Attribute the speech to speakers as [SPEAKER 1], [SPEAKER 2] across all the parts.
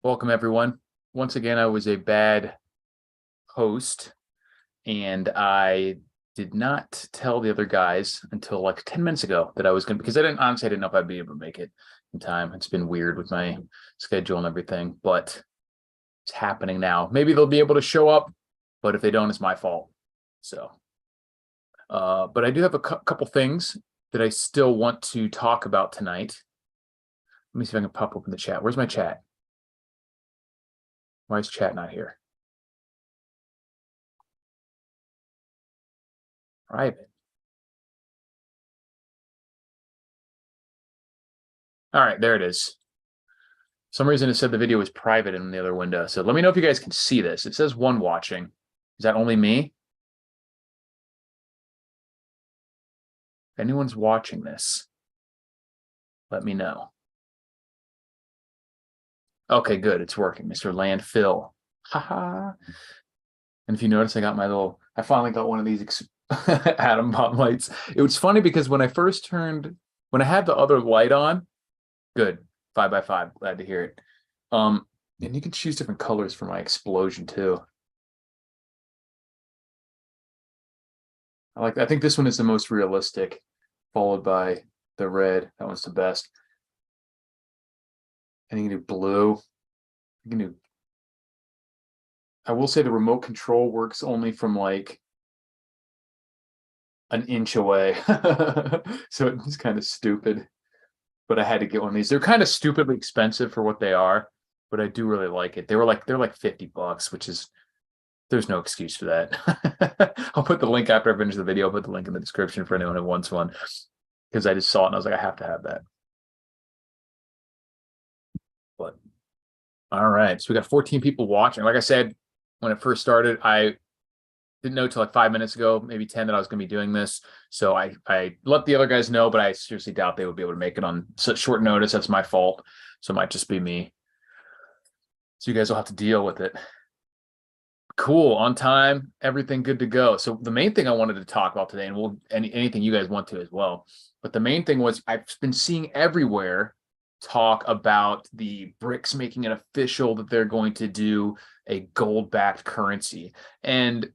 [SPEAKER 1] Welcome, everyone. Once again, I was a bad host, and I did not tell the other guys until like 10 minutes ago that I was going to, because I didn't know if I'd be able to make it in time. It's been weird with my schedule and everything, but it's happening now. Maybe they'll be able to show up, but if they don't, it's my fault. So, but I do have a couple things that I still want to talk about tonight. Let me see if I can pop open the chat. Where's my chat? Why is chat not here? Private. All right, there it is. For some reason it said the video was private in the other window. So let me know if you guys can see this. It says one watching. Is that only me? If anyone's watching this, let me know. Okay, good. It's working, Mr. Landfill. Haha. And if you notice, I finally got one of these atom bomb lights. It was funny because when I had the other light on, good, 5x5, glad to hear it. And you can choose different colors for my explosion too. I think this one is the most realistic, followed by the red. That one's the best. And you can do blue. You can do. I will say the remote control works only from like an inch away. So it's kind of stupid. But I had to get one of these. They're kind of stupidly expensive for what they are, but I do really like it. They're like $50, which is there's no excuse for that. I'll put the link after I finish the video. I'll put the link in the description for anyone who wants one, because I just saw it and I was like, I have to have that. But all right, so we got 14 people watching. Like I said, when it first started, I didn't know till like 5 minutes ago, maybe 10, that I was going to be doing this. So I let the other guys know, but I seriously doubt they would be able to make it on such short notice. That's my fault. So it might just be me. So you guys will have to deal with it. Cool, on time, everything good to go. So the main thing I wanted to talk about today, and anything you guys want to as well, but the main thing was I've been seeing everywhere talk about the BRICS making it official that they're going to do a gold-backed currency. And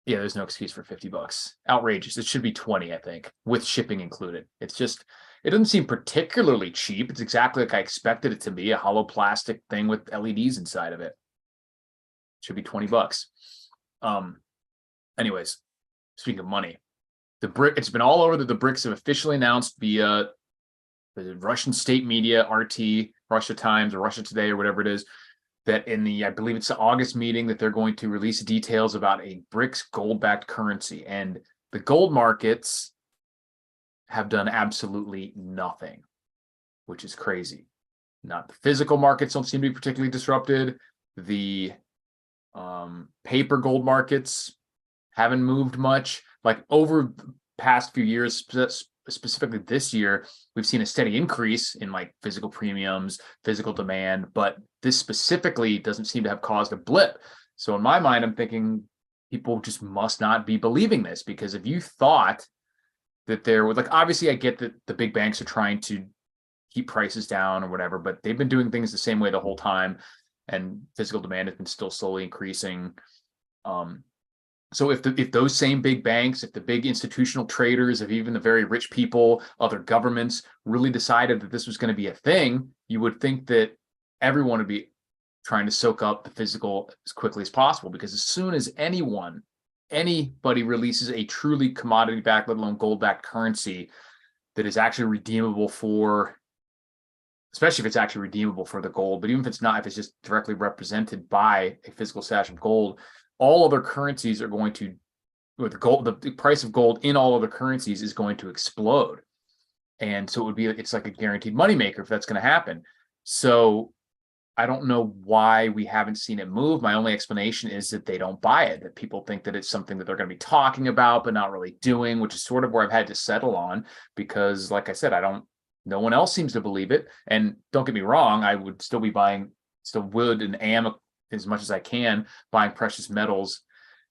[SPEAKER 1] yeah, there's no excuse for $50. Outrageous. It should be 20, I think, with shipping included. It doesn't seem particularly cheap. It's exactly like I expected it to be, a hollow plastic thing with LEDs inside of it. Should be $20. Anyways, speaking of money, it's been all over that the BRICS have officially announced via the Russian state media, RT, Russia Times, or Russia Today, or whatever it is, that I believe it's the August meeting, that they're going to release details about a BRICS gold-backed currency. And the gold markets have done absolutely nothing, which is crazy. Not the physical markets don't seem to be particularly disrupted. The paper gold markets haven't moved much. Like over the past few years, specifically this year, we've seen a steady increase in like physical premiums, physical demand, but this specifically doesn't seem to have caused a blip. So in my mind, I'm thinking people just must not be believing this, because if you thought that there was, like, obviously I get that the big banks are trying to keep prices down or whatever, but they've been doing things the same way the whole time, and physical demand has been still slowly increasing. So if those same big banks, if the big institutional traders, if even the very rich people, other governments really decided that this was going to be a thing, you would think that everyone would be trying to soak up the physical as quickly as possible, because as soon as anybody releases a truly commodity-backed, let alone gold-backed currency that is actually redeemable for, especially if it's actually redeemable for the gold, but even if it's not, if it's just directly represented by a physical stash of gold, all other currencies are going to, with gold, the price of gold in all other currencies is going to explode. And so it's like a guaranteed moneymaker if that's going to happen. So I don't know why we haven't seen it move. My only explanation is that they don't buy it, that people think that it's something that they're going to be talking about, but not really doing, which is sort of where I've had to settle on, because like I said, no one else seems to believe it. And don't get me wrong, I would still would and am, as much as I can, buying precious metals,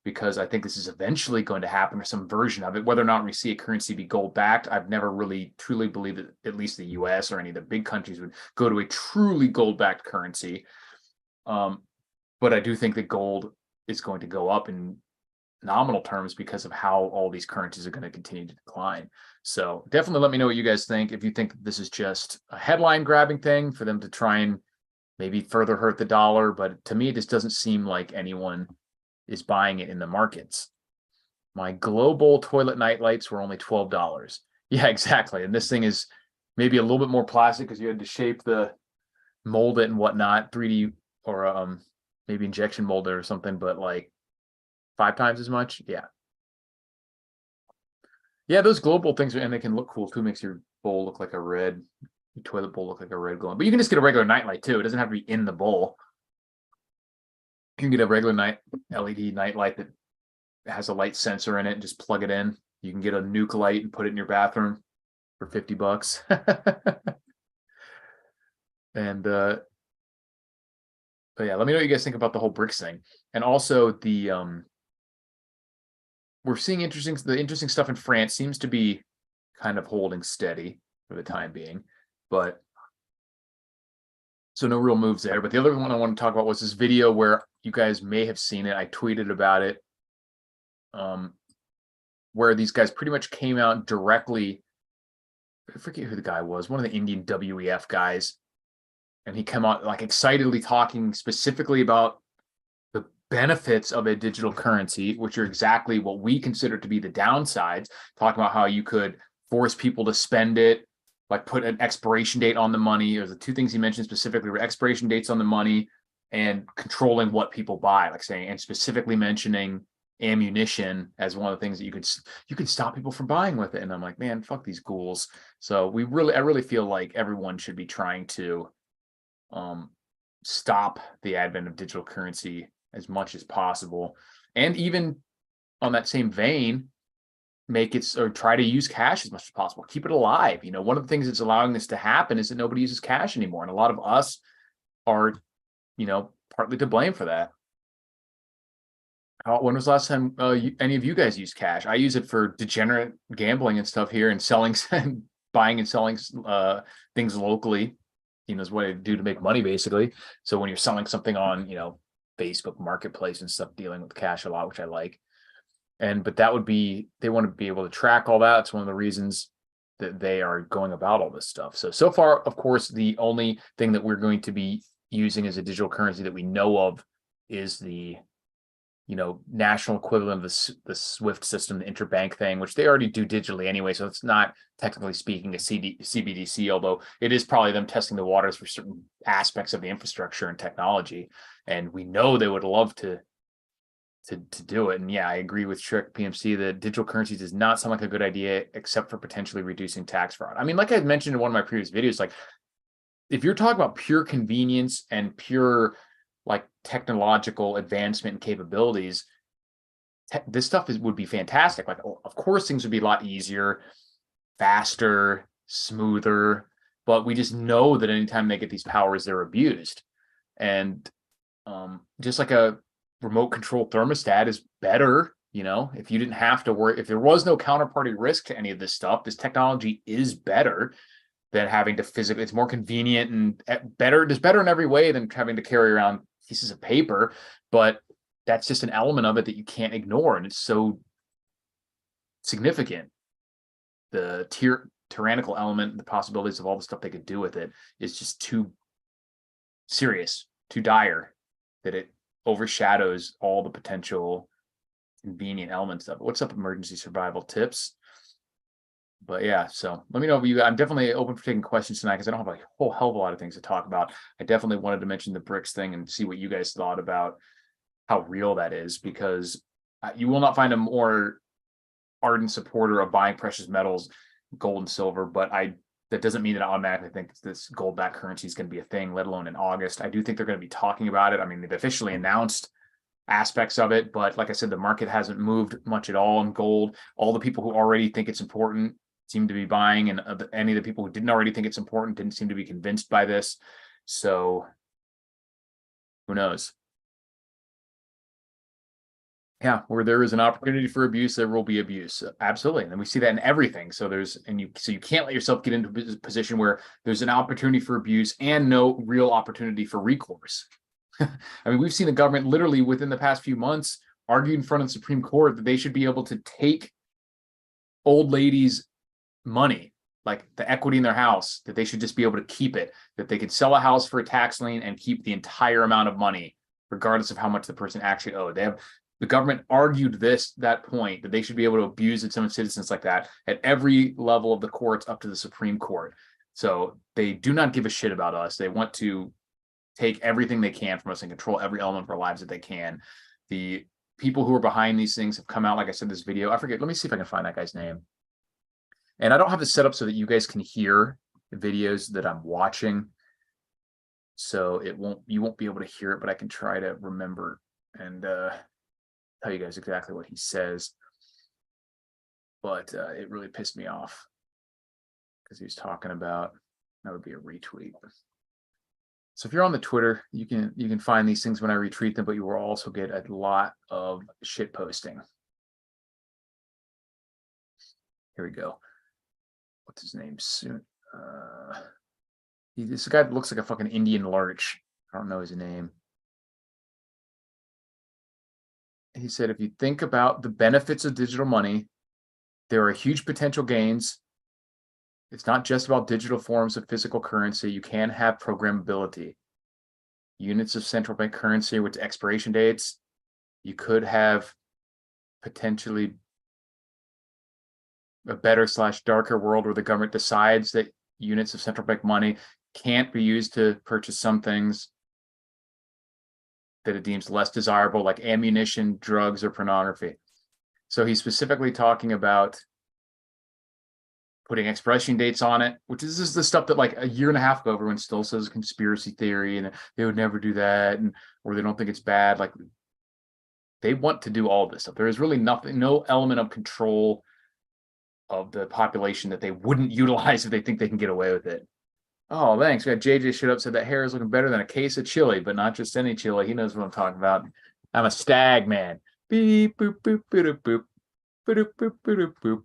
[SPEAKER 1] because I think this is eventually going to happen, or some version of it. Whether or not we see a currency be gold backed, I've never really truly believed that at least the US or any of the big countries would go to a truly gold backed currency. But I do think that gold is going to go up in nominal terms because of how all these currencies are going to continue to decline. So definitely let me know what you guys think. If you think this is just a headline grabbing thing for them to try and maybe further hurt the dollar, but to me, this doesn't seem like anyone is buying it in the markets. My global toilet night lights were only $12. Yeah, exactly. And this thing is maybe a little bit more plastic because you had to shape mold it and whatnot, 3D or maybe injection mold it or something, but like 5 times as much. Yeah. Yeah, those global things and they can look cool too. Makes your bowl look like your toilet bowl look like a red glowing. But you can just get a regular nightlight too. It doesn't have to be in the bowl. You can get a regular LED nightlight that has a light sensor in it and just plug it in. You can get a nuke light and put it in your bathroom for $50. And but yeah, let me know what you guys think about the whole BRICS thing. And also we're seeing the interesting stuff in France seems to be kind of holding steady for the time being, but so no real moves there. But the other one I want to talk about was this video where you guys may have seen it. I tweeted about it, where these guys pretty much came out directly. I forget who the guy was, one of the Indian WEF guys, and he came out like excitedly talking specifically about the benefits of a digital currency, which are exactly what we consider to be the downsides, talking about how you could force people to spend it, like put an expiration date on the money. Or the two things he mentioned specifically were expiration dates on the money and controlling what people buy, like saying, and specifically mentioning ammunition as one of the things that you could stop people from buying with it. And I'm like, man, fuck these ghouls. So I really feel like everyone should be trying to stop the advent of digital currency as much as possible. And even on that same vein, make it or try to use cash as much as possible. Keep it alive. You know, one of the things that's allowing this to happen is that nobody uses cash anymore. And a lot of us are, partly to blame for that. When was the last time any of you guys used cash? I use it for degenerate gambling and stuff here and selling, buying and selling things locally, is what I do to make money basically. So when you're selling something on, Facebook Marketplace and stuff, dealing with cash a lot, which I like. But they want to be able to track all that. It's one of the reasons that they are going about all this stuff. So far, of course, the only thing that we're going to be using as a digital currency that we know of is the national equivalent of the SWIFT system, the interbank thing, which they already do digitally anyway. So it's not technically speaking a CBDC, although it is probably them testing the waters for certain aspects of the infrastructure and technology. And we know they would love to do it. And yeah, I agree with Trick PMC that digital currency does not sound like a good idea, except for potentially reducing tax fraud. I mean, like I mentioned in one of my previous videos, like if you're talking about pure convenience and pure like technological advancement and capabilities, this stuff would be fantastic. Like, of course, things would be a lot easier, faster, smoother, but we just know that anytime they get these powers, they're abused. And just like a remote control thermostat is better, if you didn't have to worry, if there was no counterparty risk to any of this stuff, this technology is better than having to physically, it's more convenient and better. It's better in every way than having to carry around pieces of paper, but that's just an element of it that you can't ignore. And it's so significant. The tyrannical element, the possibilities of all the stuff they could do with it is just too serious, too dire, that it overshadows all the potential convenient elements of it. What's up, emergency survival tips? But yeah, so let me know if I'm definitely open for taking questions tonight because I don't have a whole hell of a lot of things to talk about. I definitely wanted to mention the BRICS thing and see what you guys thought about how real that is, because you will not find a more ardent supporter of buying precious metals, gold and silver, but that doesn't mean that I automatically think this gold-backed currency is going to be a thing, let alone in August. I do think they're going to be talking about it. I mean, they've officially announced aspects of it, but like I said, the market hasn't moved much at all in gold. All the people who already think it's important seem to be buying, and any of the people who didn't already think it's important didn't seem to be convinced by this. So who knows? Yeah, where there is an opportunity for abuse, there will be abuse. Absolutely. And we see that in everything. So you can't let yourself get into a position where there's an opportunity for abuse and no real opportunity for recourse. I mean, we've seen the government literally within the past few months argue in front of the Supreme Court that they should be able to take old ladies' money, like the equity in their house, that they should just be able to keep it, that they could sell a house for a tax lien and keep the entire amount of money, regardless of how much the person actually owed. The government argued that point, that they should be able to abuse its own citizens like that at every level of the courts up to the Supreme Court. So they do not give a shit about us. They want to take everything they can from us and control every element of our lives that they can. The people who are behind these things have come out, like I said, this video. I forget. Let me see if I can find that guy's name. And I don't have this set up so that you guys can hear the videos that I'm watching. So you won't be able to hear it, but I can try to remember and tell you guys exactly what he says. But it really pissed me off because he was talking about, that would be a retweet. So if you're on the Twitter, you can find these things when I retweet them, but you will also get a lot of shit posting. Here we go. What's his name? Soon. This guy looks like a fucking Indian lurch. I don't know his name. He said, if you think about the benefits of digital money, there are huge potential gains. It's not just about digital forms of physical currency. You can have programmability. Units of central bank currency with expiration dates. You could have potentially a better / darker world where the government decides that units of central bank money can't be used to purchase some things that it deems less desirable, like ammunition, drugs, or pornography. So he's specifically talking about putting expiration dates on it, which is the stuff that like a year and a half ago, everyone still says conspiracy theory and they would never do that, or they don't think it's bad. Like, they want to do all this stuff. There is really no element of control of the population that they wouldn't utilize if they think they can get away with it. Oh, thanks. We got JJ showed up, said that hair is looking better than a case of chili, but not just any chili. He knows what I'm talking about. I'm a stag man. Beep, boop, boop, boop, boop, boop, boop, boop, boop.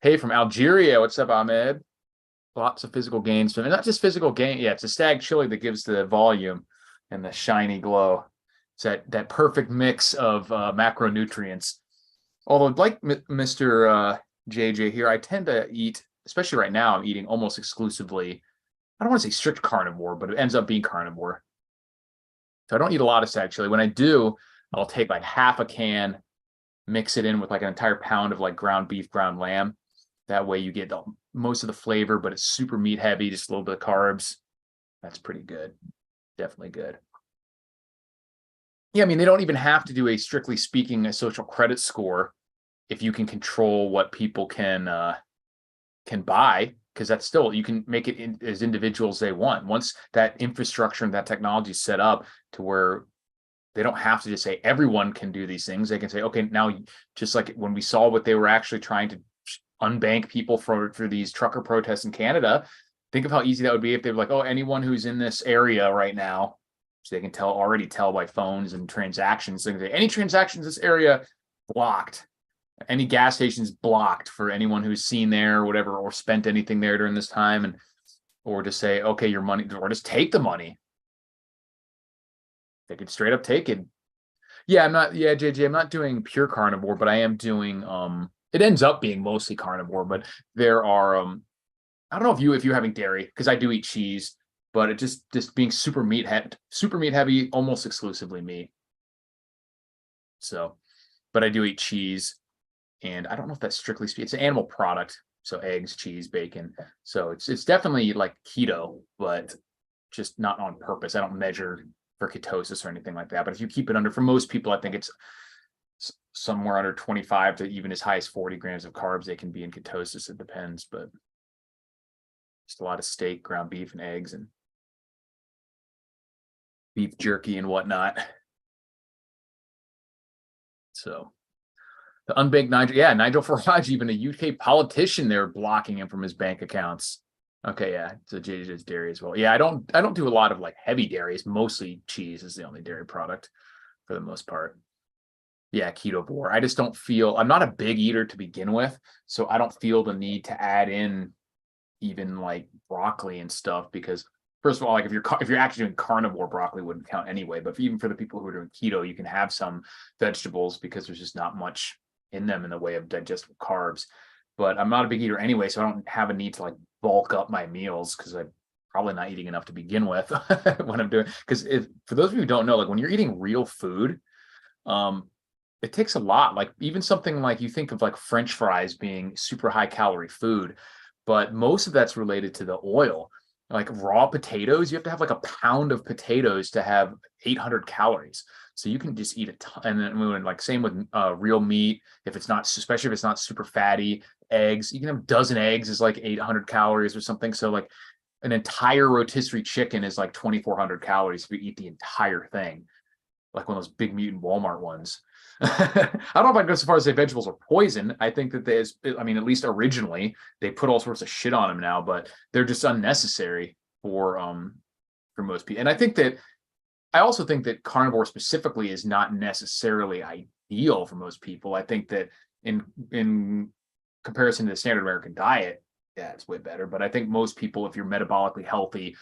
[SPEAKER 1] Hey, from Algeria. What's up, Ahmed? Lots of physical gains. And not just physical gain. Yeah, it's a stag chili that gives the volume and the shiny glow. It's that perfect mix of macronutrients. Although, like Mr. JJ here, I tend to eat, especially right now, I'm eating almost exclusively, I don't want to say strict carnivore, but it ends up being carnivore. So I don't eat a lot of stag chili. When I do, I'll take like half a can, mix it in with like an entire pound of like ground beef, ground lamb. That way you get most of the flavor, but it's super meat heavy, just a little bit of carbs. That's pretty good. Definitely good. Yeah, I mean, they don't even have to do a, strictly speaking, a social credit score if you can control what people can buy, because that's still, you can make it as individuals they want. Once that infrastructure and that technology is set up to where they don't have to just say everyone can do these things. They can say, okay, now, just like when we saw what they were actually trying to unbank people for these trucker protests in Canada, think of how easy that would be if they were like, oh, anyone who's in this area right now, so they can already tell by phones and transactions. They can say, any transactions in this area blocked. Any gas stations blocked for anyone who's seen there or whatever, or spent anything there during this time, and or just say, okay, your money, or just take the money. They could straight up take it. Yeah, JJ, I'm not doing pure carnivore, but I am doing it ends up being mostly carnivore, but there are I don't know if you're having dairy, because I do eat cheese, but it just being super meat heavy, almost exclusively meat. So, but I do eat cheese. And I don't know if that's strictly speaking, it's an animal product. So eggs, cheese, bacon. So it's definitely like keto, but just not on purpose. I don't measure for ketosis or anything like that. But if you keep it under, for most people, I think it's somewhere under 25 to even as high as 40 grams of carbs they can be in ketosis. It depends, but just a lot of steak, ground beef, and eggs, and beef jerky and whatnot. So the unbanked Nigel Farage, even a UK politician, they're blocking him from his bank accounts. Okay, yeah, so JJ's dairy as well. Yeah, I don't do a lot of like heavy dairy. It's mostly cheese is the only dairy product for the most part. Yeah, ketovore. I just don't feel, I'm not a big eater to begin with, so I don't feel the need to add in even like broccoli and stuff, because first of all, like if you're actually doing carnivore, broccoli wouldn't count anyway. But even for the people who are doing keto, you can have some vegetables because there's just not much in them in the way of digestible carbs. But I'm not a big eater anyway, so I don't have a need to like bulk up my meals because I'm probably not eating enough to begin with when I'm doing. Because if for those of you who don't know, like when you're eating real food, it takes a lot. Like even something like you think of like French fries being super high calorie food, but most of that's related to the oil. Like raw potatoes, you have to have like a pound of potatoes to have 800 calories. So you can just eat a ton. And then like same with real meat, if it's not, especially if it's not super fatty, eggs, you can have a dozen eggs is like 800 calories or something. So like an entire rotisserie chicken is like 2,400 calories if you eat the entire thing, like one of those big mutant Walmart ones. I don't know if I'd go so far as say vegetables are poison. I think that there's, I mean, at least originally they put all sorts of shit on them now, but they're just unnecessary for most people. And I also think that carnivore specifically is not necessarily ideal for most people. I think that in comparison to the standard American diet, yeah, it's way better. But I think most people, if you're metabolically healthy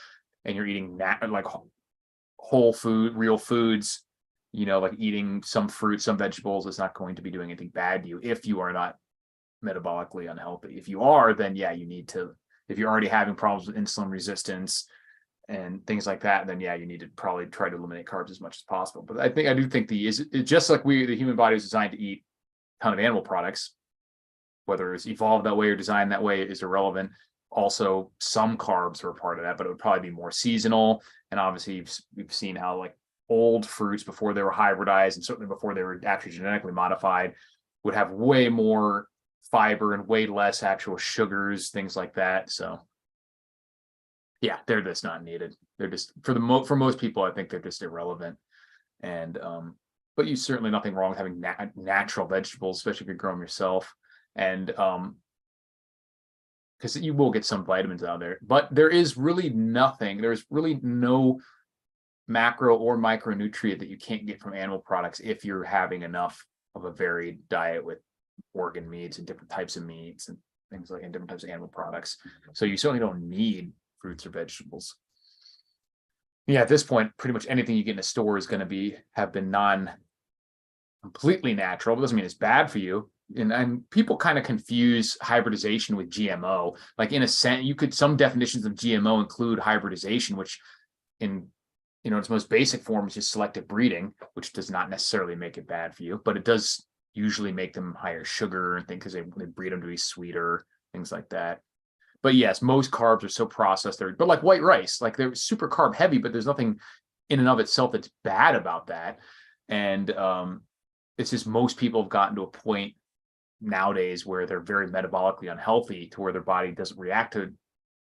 [SPEAKER 1] and you're eating like whole food, real foods, like eating some fruit, some vegetables is not going to be doing anything bad to you if you are not metabolically unhealthy. If you are, then yeah, you need to, if you're already having problems with insulin resistance and things like that, then yeah, you need to probably try to eliminate carbs as much as possible. But I do think it's just like the human body is designed to eat a ton of animal products, whether it's evolved that way or designed that way is irrelevant. Also, some carbs are a part of that, but it would probably be more seasonal. And obviously, we've seen how like old fruits before they were hybridized and certainly before they were actually genetically modified would have way more fiber and way less actual sugars, things like that. So yeah, they're just not needed. They're just for most people, I think they're just irrelevant. And but you certainly nothing wrong with having natural vegetables, especially if you grow them yourself. And because you will get some vitamins out there, but there's really no macro or micronutrient that you can't get from animal products if you're having enough of a varied diet with organ meats and different types of meats and things like and different types of animal products. So you certainly don't need fruits or vegetables. Yeah, at this point, pretty much anything you get in a store is going to have been completely natural. It doesn't mean it's bad for you. And people kind of confuse hybridization with GMO. Like in a sense, some definitions of GMO include hybridization, which in its most basic form is just selective breeding, which does not necessarily make it bad for you, but it does usually make them higher sugar and things because they breed them to be sweeter, things like that. But yes, most carbs are so processed. But like white rice, like they're super carb heavy, but there's nothing in and of itself that's bad about that. And it's just most people have gotten to a point nowadays where they're very metabolically unhealthy to where their body doesn't react to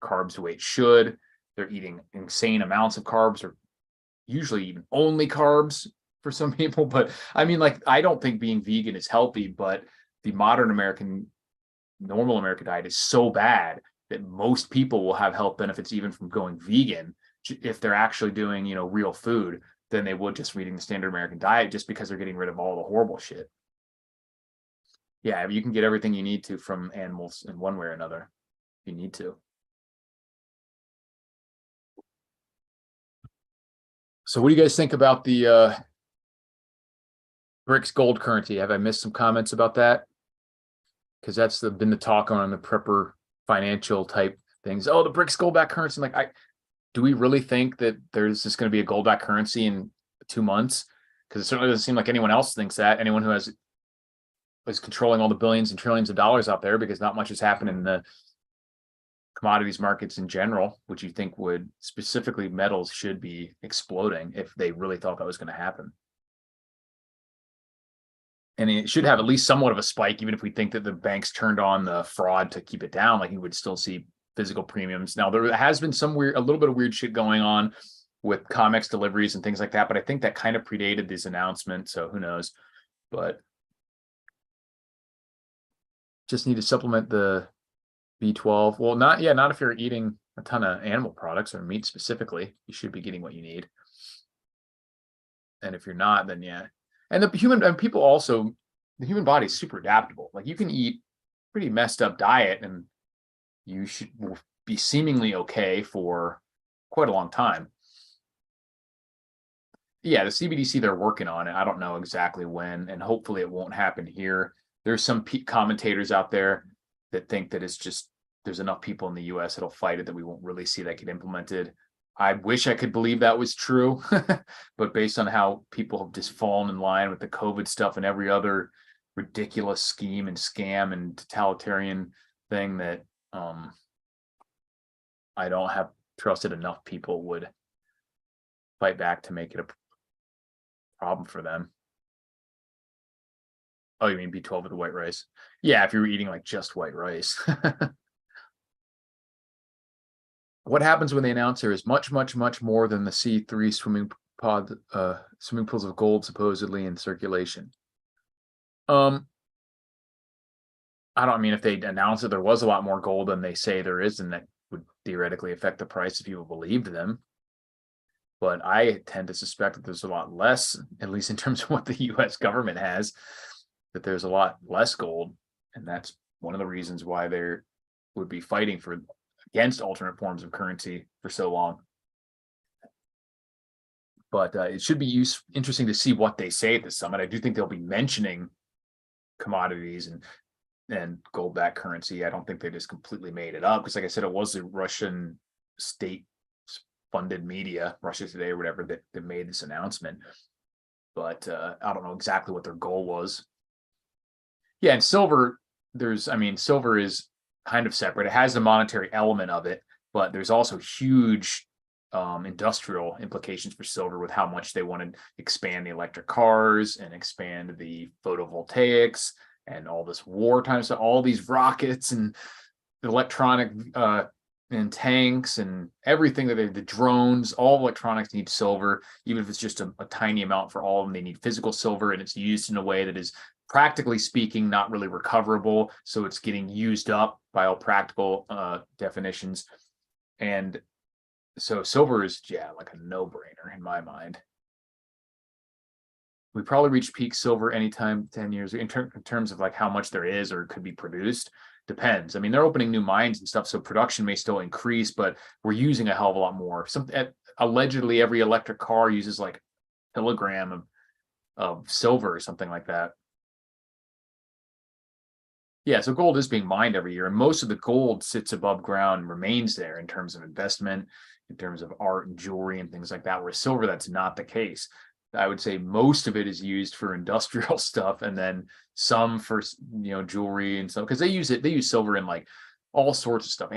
[SPEAKER 1] carbs the way it should. They're eating insane amounts of carbs or usually even only carbs for some people. But I mean, like, I don't think being vegan is healthy, but the normal American diet is so bad that most people will have health benefits even from going vegan if they're actually doing, real food than they would just reading the standard American diet just because they're getting rid of all the horrible shit. Yeah, you can get everything you need to from animals in one way or another. You need to. So what do you guys think about the BRICS gold currency? Have I missed some comments about that? Because that's been the talk on the prepper financial type things. Oh, the BRICS gold backed currency. Like, do we really think that there's just going to be a gold backed currency in 2 months? Because it certainly doesn't seem like anyone else thinks that. Anyone who is controlling all the billions and trillions of dollars out there, because not much has happened in the commodities markets in general, which you think would specifically metals should be exploding if they really thought that was going to happen. And it should have at least somewhat of a spike, even if we think that the banks turned on the fraud to keep it down, like you would still see physical premiums. Now, there has been a little bit of weird shit going on with COMEX deliveries and things like that, but I think that kind of predated this announcement, so who knows. But just need to supplement the B12. Well, not if you're eating a ton of animal products or meat specifically, you should be getting what you need. And if you're not, then yeah. And the human body is super adaptable. Like you can eat pretty messed up diet and you will be seemingly okay for quite a long time. Yeah, the CBDC, they're working on it. I don't know exactly when, and hopefully it won't happen here. There's some commentators out there that think that it's just there's enough people in the US that'll fight it that we won't really see that get implemented. I wish I could believe that was true, but based on how people have just fallen in line with the COVID stuff and every other ridiculous scheme and scam and totalitarian thing, that I don't have trusted enough people would fight back to make it a problem for them. Oh, you mean B12 with the white rice? Yeah, if you were eating like just white rice. What happens when they announce there is much, much, much more than the C3 swimming pools of gold supposedly in circulation? I don't mean if they announce that there was a lot more gold than they say there is, then that would theoretically affect the price if people believed them. But I tend to suspect that there's a lot less, at least in terms of what the US government has, that there's a lot less gold. And that's one of the reasons why they would be fighting against alternate forms of currency for so long. But it should be interesting to see what they say at the summit. I do think they'll be mentioning commodities and gold-backed currency. I don't think they just completely made it up, because like I said, it was the Russian state-funded media, Russia Today or whatever, that made this announcement. But I don't know exactly what their goal was. Yeah, and silver, silver is kind of separate. It has the monetary element of it, but there's also huge industrial implications for silver with how much they want to expand the electric cars and expand the photovoltaics and all this wartime stuff, all these rockets and electronic and tanks and everything the drones, all electronics need silver, even if it's just a tiny amount for all of them. They need physical silver, and it's used in a way that is, practically speaking, not really recoverable. So it's getting used up by all practical definitions. And so silver is, like a no-brainer in my mind. We probably reach peak silver anytime 10 years in terms of like how much there is or could be produced. Depends. I mean, they're opening new mines and stuff, so production may still increase, but we're using a hell of a lot more. Allegedly, every electric car uses like a kilogram of silver or something like that. Yeah, so gold is being mined every year, and most of the gold sits above ground and remains there in terms of investment, in terms of art and jewelry and things like that, where silver, that's not the case. I would say most of it is used for industrial stuff, and then some for jewelry and stuff, because they use silver in like all sorts of stuff.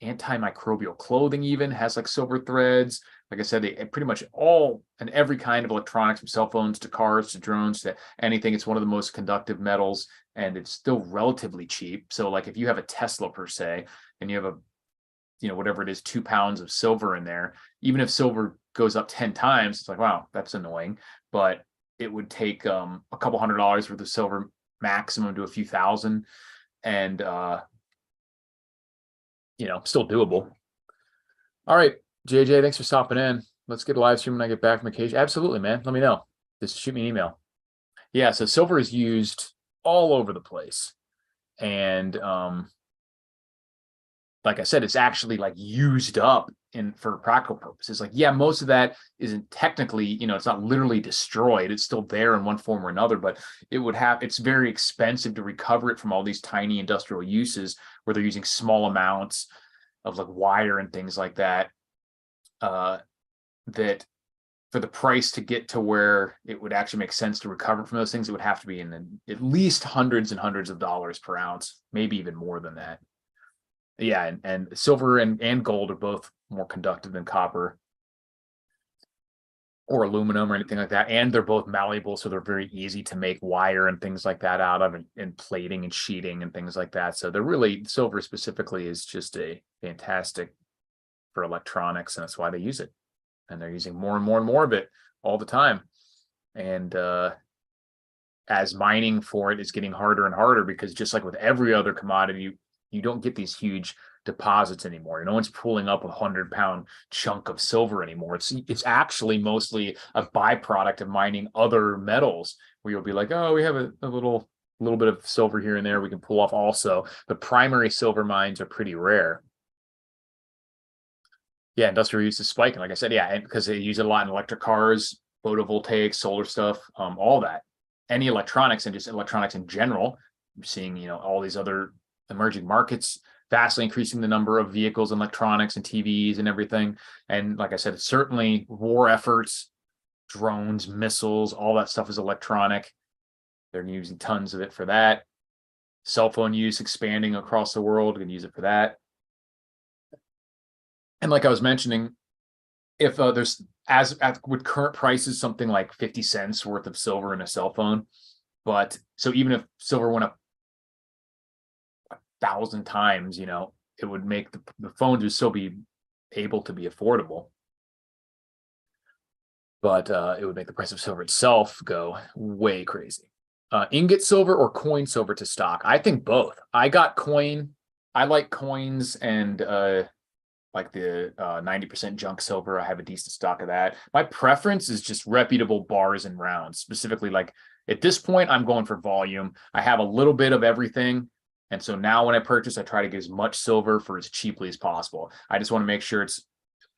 [SPEAKER 1] Antimicrobial clothing even has like silver threads. Like I said, they pretty much all and every kind of electronics, from cell phones to cars to drones to anything. It's one of the most conductive metals, and it's still relatively cheap. So like if you have a Tesla per se, and you have whatever it is, 2 pounds of silver in there, even if silver goes up 10 times, it's like, wow, that's annoying. But it would take a couple $100s worth of silver maximum to a few thousand, and still doable. All right, JJ, thanks for stopping in. Let's get a live stream when I get back from vacation. Absolutely, man. Let me know. Just shoot me an email. Yeah, so silver is used all over the place. And like I said, it's actually like used up for practical purposes. Like, yeah, most of that isn't technically, it's not literally destroyed. It's still there in one form or another, but it's very expensive to recover it from all these tiny industrial uses where they're using small amounts of like wire and things like that, that for the price to get to where it would actually make sense to recover from those things, it would have to be in at least hundreds and hundreds of dollars per ounce, maybe even more than that. Yeah, and silver and gold are both more conductive than copper or aluminum or anything like that. And they're both malleable, so they're very easy to make wire and things like that out of, and plating and sheeting and things like that. So silver specifically is just a fantastic for electronics, and that's why they use it. And they're using more and more and more of it all the time. And as mining for it is getting harder and harder, because just like with every other commodity, you don't get these huge deposits anymore. No one's pulling up a 100-pound chunk of silver anymore. It's actually mostly a byproduct of mining other metals, where you'll be like, oh, we have a little bit of silver here and there we can pull off also. The primary silver mines are pretty rare. Yeah, industrial use is spiking. Like I said, yeah, and because they use it a lot in electric cars, photovoltaic, solar stuff, all that. Any electronics and just electronics in general. You're seeing, all these other emerging markets vastly increasing the number of vehicles, and electronics, and TVs and everything. And like I said, certainly war efforts, drones, missiles, all that stuff is electronic. They're using tons of it for that. Cell phone use expanding across the world, going to use it for that. And like I was mentioning, if there's with current prices, something like 50 cents worth of silver in a cell phone. But so even if silver went up 1,000 times, it would make the phones would still be able to be affordable. But it would make the price of silver itself go way crazy. Ingot silver or coin silver to stock? I think both. I got coin. I like coins and like the 90% junk silver. I have a decent stock of that. My preference is just reputable bars and rounds. Specifically, like at this point, I'm going for volume. I have a little bit of everything. And so now when I purchase, I try to get as much silver for as cheaply as possible. I just want to make sure it's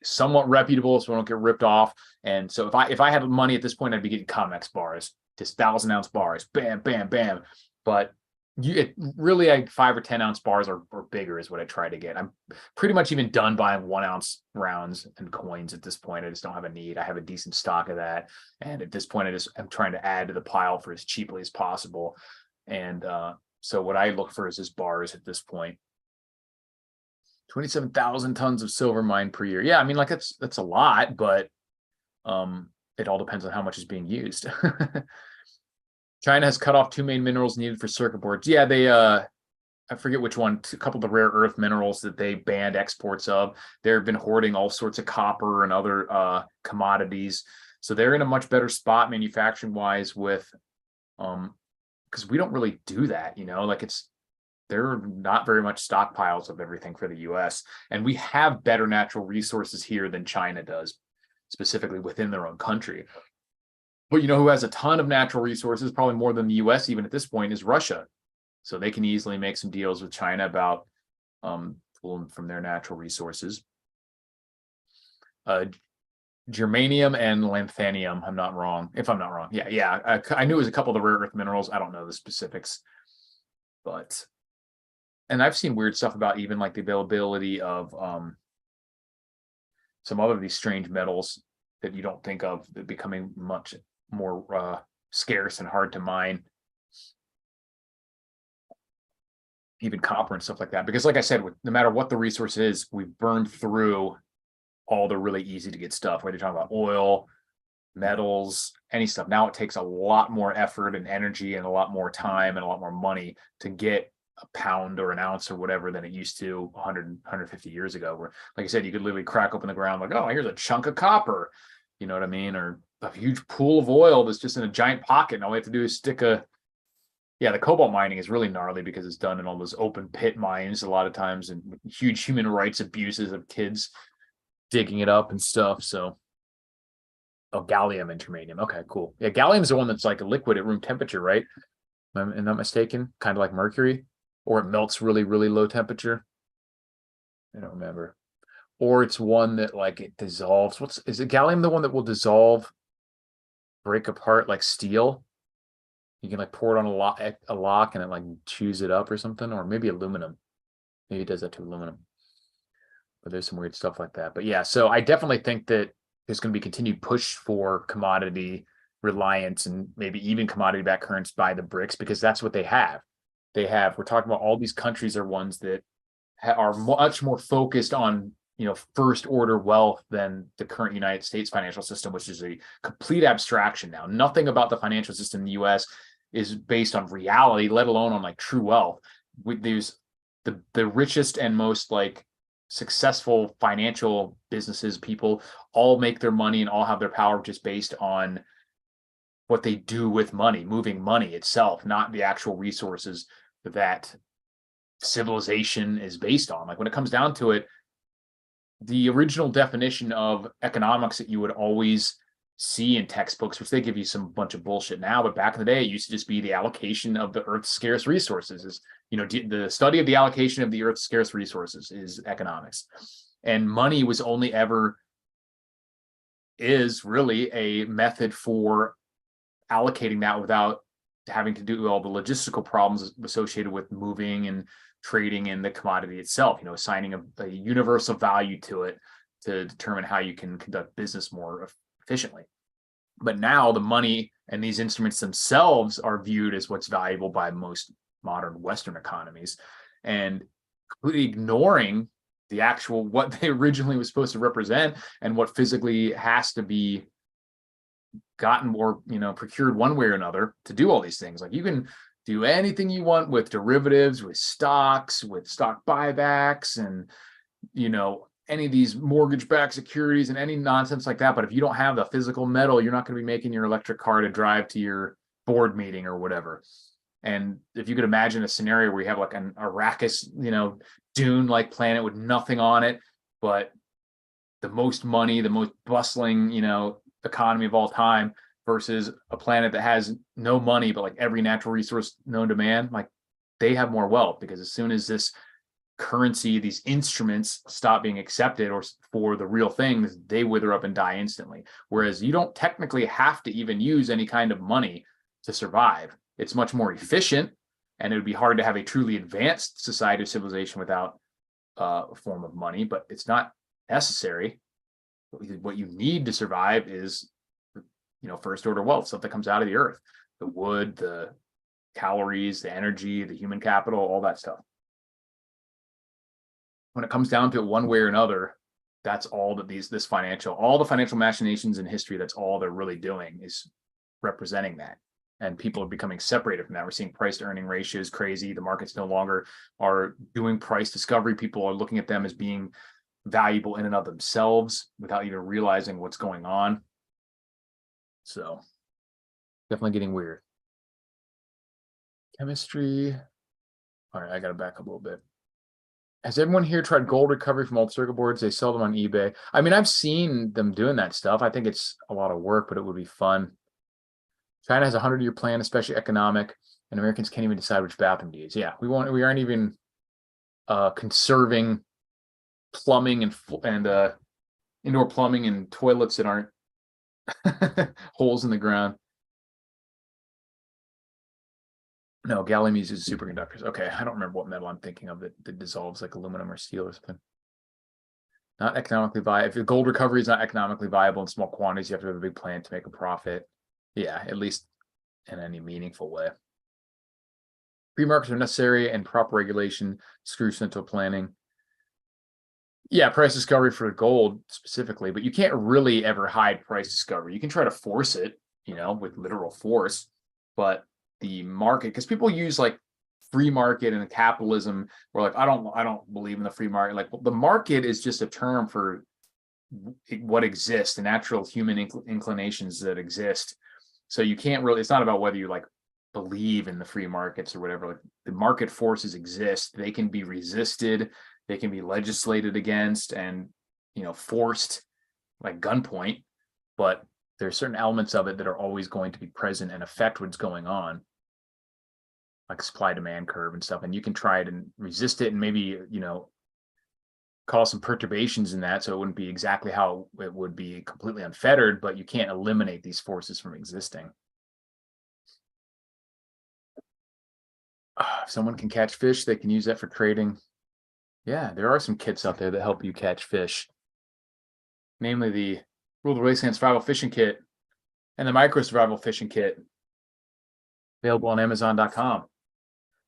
[SPEAKER 1] somewhat reputable so I don't get ripped off. And so if I had money at this point, I'd be getting Comex bars, just 1,000-ounce bars, bam, bam, bam. But really like 5 or 10 ounce bars or bigger is what I try to get. I'm pretty much even done buying 1 ounce rounds and coins at this point. I just don't have a need. I have a decent stock of that. And at this point, I'm trying to add to the pile for as cheaply as possible. And so what I look for is just bars at this point. 27,000 tons of silver mined per year. Yeah, I mean, like that's a lot, but it all depends on how much is being used. China has cut off 2 main minerals needed for circuit boards. Yeah, they I forget which one, a couple of the rare earth minerals that they banned exports of. They've been hoarding all sorts of copper and other commodities. So they're in a much better spot manufacturing wise with because we don't really do that, like there are not very much stockpiles of everything for the US. And we have better natural resources here than China does, specifically within their own country. But who has a ton of natural resources, probably more than the US even at this point, is Russia. So they can easily make some deals with China about pulling from their natural resources. Germanium and lanthanum, I'm not wrong. If I'm not wrong. Yeah. I knew it was a couple of the rare earth minerals. I don't know the specifics. But, and I've seen weird stuff about even like the availability of some other of these strange metals that you don't think of, that becoming much more scarce and hard to mine. Even copper and stuff like that. Because like I said, no matter what the resource is, we've burned through all the really easy to get stuff, whether you're talking about oil, metals, any stuff. Now it takes a lot more effort and energy and a lot more time and a lot more money to get a pound or an ounce or whatever than it used to 100, 150 years ago, where, like I said, you could literally crack open the ground like, oh, here's a chunk of copper, you know what I mean? Or a huge pool of oil that's just in a giant pocket, and all we have to do is stick the cobalt mining is really gnarly because it's done in all those open pit mines a lot of times, and huge human rights abuses of kids digging it up and stuff. So gallium and germanium. Okay, cool. Yeah, gallium is the one that's like a liquid at room temperature, right? Am I not mistaken? Kind of like mercury, or it melts really, really low temperature. I don't remember. Or it's one that like it dissolves. Is it gallium the one that will dissolve, break apart like steel? You can like pour it on a lock and it like chews it up or something, or maybe aluminum. Maybe it does that to aluminum. But there's some weird stuff like that. But yeah, so I definitely think that there's going to be continued push for commodity reliance and maybe even commodity backed currencies by the BRICS, because that's what they have. We're talking about all these countries are ones that are much more focused on, first order wealth than the current United States financial system, which is a complete abstraction now. Nothing about the financial system in the US is based on reality, let alone on like true wealth. There's the richest and most like successful financial businesses, people all make their money and all have their power just based on what they do with money, moving money itself, not the actual resources that civilization is based on. Like when it comes down to it, the original definition of economics that you would always see in textbooks, which they give you some bunch of bullshit now, but back in the day, it used to just be the allocation of the Earth's scarce resources. Is the study of the allocation of the Earth's scarce resources is economics. And money was only ever is really a method for allocating that without having to do all the logistical problems associated with moving and trading in the commodity itself, assigning a universal value to it to determine how you can conduct business more efficiently. But now the money and these instruments themselves are viewed as what's valuable by most modern Western economies, and completely ignoring the actual what they originally was supposed to represent and what physically has to be gotten or procured one way or another to do all these things. Like, you can do anything you want with derivatives, with stocks, with stock buybacks, and any of these mortgage-backed securities and any nonsense like that. But if you don't have the physical metal, you're not going to be making your electric car to drive to your board meeting or whatever. And if you could imagine a scenario where you have like an Arrakis, dune-like planet with nothing on it, but the most money, the most bustling, economy of all time, versus a planet that has no money, but like every natural resource known to man, like they have more wealth, because as soon as this currency, these instruments stop being accepted or for the real things, they wither up and die instantly. Whereas you don't technically have to even use any kind of money to survive. It's much more efficient, and it would be hard to have a truly advanced society or civilization without a form of money, but it's not necessary. What you need to survive is, first order wealth, stuff that comes out of the earth, the wood, the calories, the energy, the human capital, all that stuff. When it comes down to it one way or another, that's all that all the financial machinations in history, that's all they're really doing, is representing that. And people are becoming separated from that. We're seeing price to earning ratios crazy. The markets no longer are doing price discovery. People are looking at them as being valuable in and of themselves without even realizing what's going on. So definitely getting weird. Chemistry. All right, I got to back up a little bit. Has everyone here tried gold recovery from old circuit boards? They sell them on eBay. I mean, I've seen them doing that stuff. I think it's a lot of work, but it would be fun. China has a 100-year plan, especially economic, and Americans can't even decide which bathroom to use. Yeah, we aren't even conserving plumbing and indoor plumbing and toilets that aren't holes in the ground. No, gallium uses superconductors. Okay, I don't remember what metal I'm thinking of that dissolves like aluminum or steel or something. Not economically viable. If your gold recovery is not economically viable in small quantities, you have to have a big plan to make a profit. Yeah, at least in any meaningful way. Free markets are necessary, and proper regulation screws central planning. Yeah, price discovery for gold specifically, but you can't really ever hide price discovery. You can try to force it, with literal force, but the market, because people use like free market and capitalism, where like I don't believe in the free market. Like, the market is just a term for what exists, the natural human inclinations that exist. So you can't really, it's not about whether you like believe in the free markets or whatever. Like, the market forces exist. They can be resisted, they can be legislated against and forced like gunpoint, but there's certain elements of it that are always going to be present and affect what's going on, like supply demand curve and stuff. And you can try it and resist it and maybe cause some perturbations in that, so it wouldn't be exactly how it would be completely unfettered, but you can't eliminate these forces from existing. If someone can catch fish, they can use that for trading. Yeah, there are some kits out there that help you catch fish, namely the Rule of the Wasteland Survival Fishing Kit and the Micro Survival Fishing Kit, available on Amazon.com.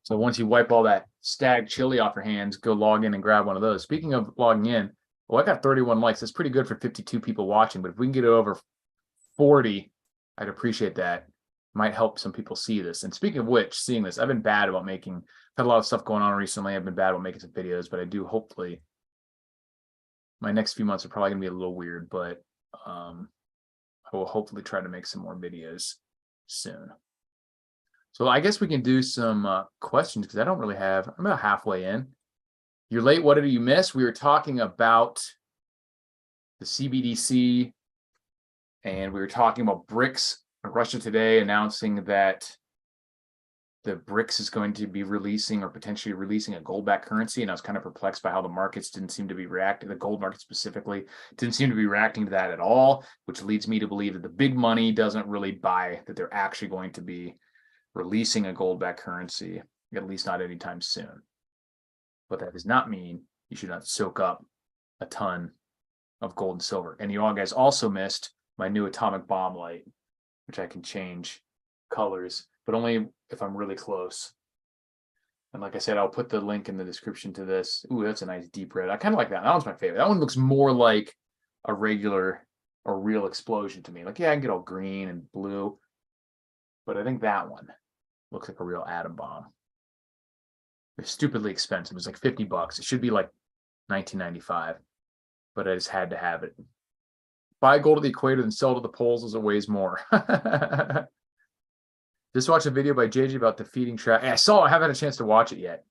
[SPEAKER 1] So once you wipe all that stag chili off your hands, go log in and grab one of those. Speaking of logging in, well, I got 31 likes. That's pretty good for 52 people watching, but if we can get it over 40, I'd appreciate that. Might help some people see this. And speaking of which, seeing this, I've been bad about I've had a lot of stuff going on recently. I've been bad about making some videos, but I do hopefully, my next few months are probably going to be a little weird, but I will hopefully try to make some more videos soon. So I guess we can do some questions, because I don't really have, I'm about halfway in. You're late, what did you miss? We were talking about the CBDC, and we were talking about BRICS, Russia today announcing that the BRICS is going to be releasing or potentially releasing a gold-backed currency, and I was kind of perplexed by how the markets didn't seem to be reacting, the gold market specifically, didn't seem to be reacting to that at all, which leads me to believe that the big money doesn't really buy that they're actually going to be releasing a gold-backed currency, at least not anytime soon. But that does not mean you should not soak up a ton of gold and silver. And you all guys also missed my new atomic bomb light, which I can change colors, but only if I'm really close. And like I said, I'll put the link in the description to this. Ooh, that's a nice deep red. I kind of like that. That one's my favorite. That one looks more like a regular or real explosion to me. Like, yeah, I can get all green and blue, but I think that one looks like a real atom bomb. They're stupidly expensive. It's like $50. It should be like $19.95, but I just had to have it. Buy gold at the equator and sell to the poles as it weighs more. Just watched a video by JJ about defeating trap. I haven't had a chance to watch it yet.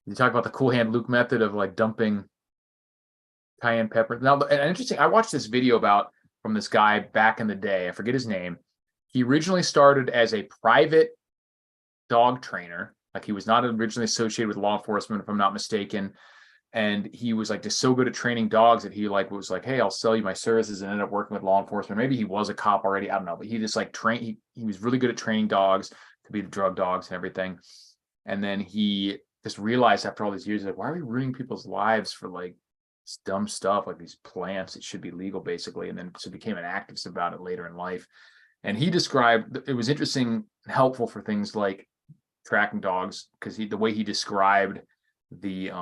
[SPEAKER 1] You talk about the cool hand Luke method of like dumping cayenne pepper. Now, and interesting, I watched this video from this guy back in the day. I forget his name. He originally started as a private dog trainer. Like he was not originally associated with law enforcement, if I'm not mistaken. And he was like just so good at training dogs that he like was like, hey, I'll sell you my services, and ended up working with law enforcement. Maybe he was a cop already. I don't know, but he just like trained. He was really good at training dogs to be the drug dogs and everything. And then he just realized after all these years, like, why are we ruining people's lives for like this dumb stuff, like these plants? It should be legal basically. And then so became an activist about it later in life. And he described, it was interesting and helpful for things like tracking dogs, because the way he described the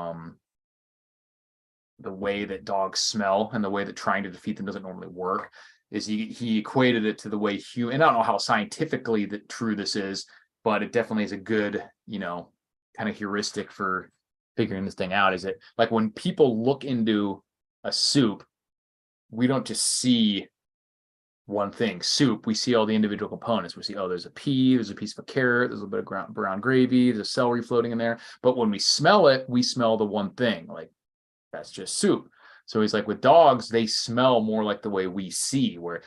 [SPEAKER 1] way that dogs smell and the way that trying to defeat them doesn't normally work is he equated it to the way human, and I don't know how scientifically true this is, but it definitely is a good, kind of heuristic for figuring this thing out. Is it like when people look into a soup, we don't just see one thing, soup, we see all the individual components. We see, oh, there's a pea, there's a piece of a carrot, there's a bit of brown gravy, there's a celery floating in there. But when we smell it, we smell the one thing, like, that's just soup. So he's like, with dogs, they smell more like the way we see, where,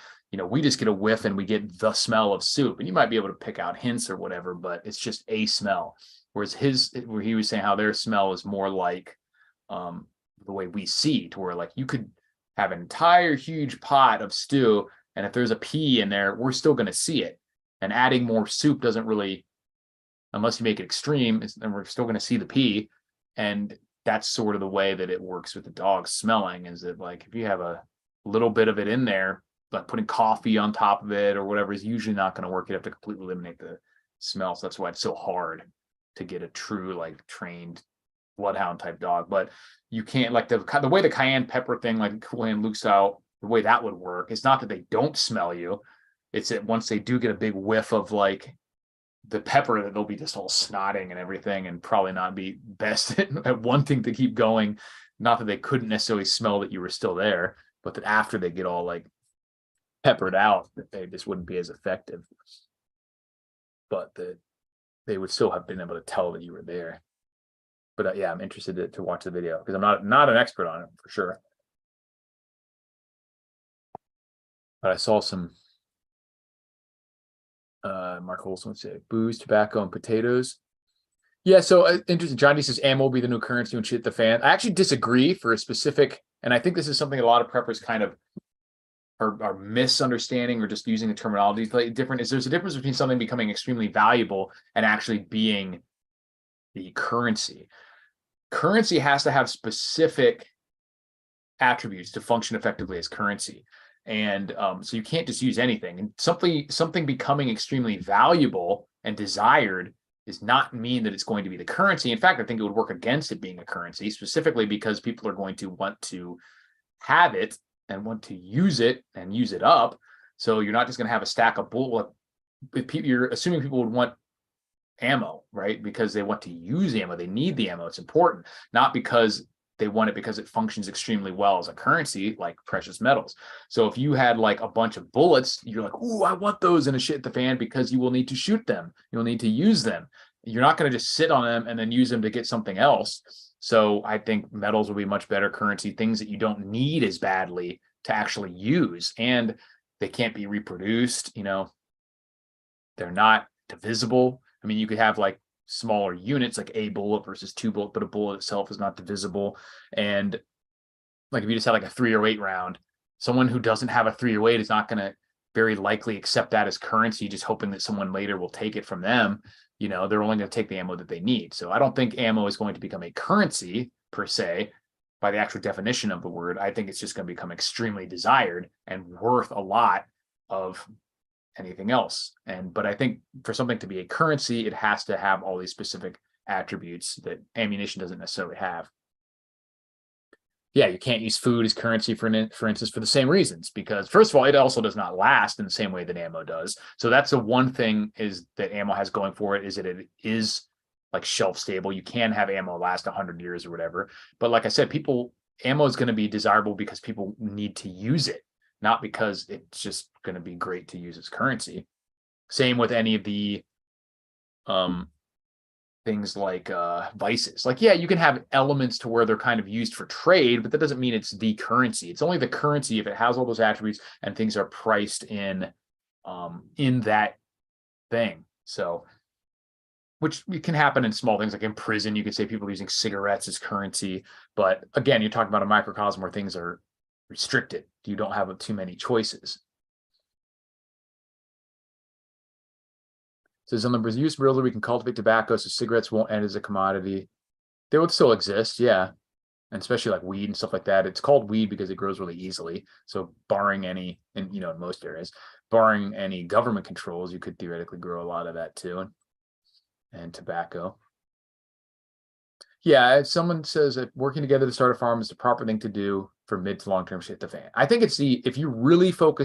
[SPEAKER 1] we just get a whiff and we get the smell of soup. And you might be able to pick out hints or whatever, but it's just a smell. Whereas where he was saying how their smell is more like the way we see, to where like you could have an entire huge pot of stew, and if there's a pea in there, we're still going to see it. And adding more soup doesn't really, unless you make it extreme, then we're still going to see the pea. And that's sort of the way that it works with the dog smelling, is that like if you have a little bit of it in there, like putting coffee on top of it or whatever, is usually not going to work. You have to completely eliminate the smell. So that's why it's so hard to get a true like trained bloodhound type dog. But you can't, like the way the cayenne pepper thing, like Cool Hand Luke style, the way that would work, it's not that they don't smell you. It's that once they do get a big whiff of like the pepper, that they'll be just all snotting and everything, and probably not be best at wanting to keep going. Not that they couldn't necessarily smell that you were still there, but that after they get all like peppered out, that they just wouldn't be as effective. But that they would still have been able to tell that you were there. But yeah, I'm interested to watch the video, because I'm not an expert on it for sure. But I saw some Mark Olson would say booze, tobacco, and potatoes. Yeah, so interesting. Johnny says ammo will be the new currency when shit the fan. I actually disagree for a specific, and I think this is something a lot of preppers kind of are misunderstanding or just using the terminology different. Is there's a difference between something becoming extremely valuable and actually being the currency. Currency has to have specific attributes to function effectively as currency. And so you can't just use anything. And something becoming extremely valuable and desired does not mean that it's going to be the currency. In fact, I think it would work against it being a currency, specifically because people are going to want to have it and want to use it and use it up. So you're not just going to have a stack of bullets. You're assuming people would want ammo, right? Because they want to use ammo. They need the ammo. It's important, not because they want it because it functions extremely well as a currency, like precious metals. So if you had like a bunch of bullets, you're like, ooh, I want those in a shit the fan, because you will need to shoot them. You'll need to use them. You're not going to just sit on them and then use them to get something else. So I think metals will be much better currency, things that you don't need as badly to actually use, and they can't be reproduced. They're not divisible. I mean, you could have like smaller units, like a bullet versus two bullet, but a bullet itself is not divisible. And like if you just had like a 308 round, someone who doesn't have a 308 is not going to very likely accept that as currency, just hoping that someone later will take it from them. They're only going to take the ammo that they need. So I don't think ammo is going to become a currency per se by the actual definition of the word. I think it's just going to become extremely desired and worth a lot of anything else. But I think for something to be a currency, it has to have all these specific attributes that ammunition doesn't necessarily have. Yeah, you can't use food as currency for instance, for the same reasons, because first of all, it also does not last in the same way that ammo does. So that's the one thing is that ammo has going for it, is that it is like shelf stable. You can have ammo last 100 years or whatever. But like I said, ammo is going to be desirable because people need to use it, not because it's just going to be great to use as currency. Same with any of the things like vices. Like, yeah, you can have elements to where they're kind of used for trade, but that doesn't mean it's the currency. It's only the currency if it has all those attributes and things are priced in that thing. So, which can happen in small things, like in prison, you could say people are using cigarettes as currency. But again, you're talking about a microcosm where things are restricted. You don't have too many choices. Says on the Brazil world, we can cultivate tobacco, so cigarettes won't end as a commodity. They would still exist, yeah. And especially like weed and stuff like that. It's called weed because it grows really easily. So barring any, in most areas, barring any government controls, you could theoretically grow a lot of that too. And tobacco. Yeah, if someone says that working together to start a farm is the proper thing to do for mid to long-term shit the fan. I think it's if you really think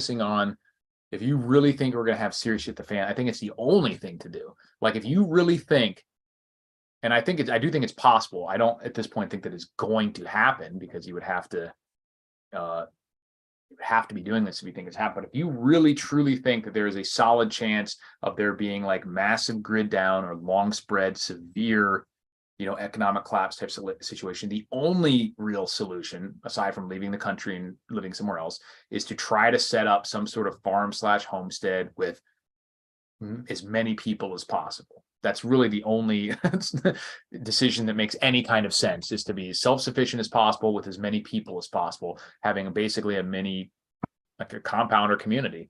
[SPEAKER 1] we're going to have serious shit the fan, I think it's the only thing to do. Like if you really think, and I do think it's possible. I don't at this point think that it's going to happen, because you would have to be doing this if you think it's happened. But if you really truly think that there is a solid chance of there being like massive grid down or long spread severe economic collapse type of situation, the only real solution, aside from leaving the country and living somewhere else, is to try to set up some sort of farm/homestead with as many people as possible. That's really the only decision that makes any kind of sense, is to be as self-sufficient as possible with as many people as possible, having basically a mini, like a compound or community.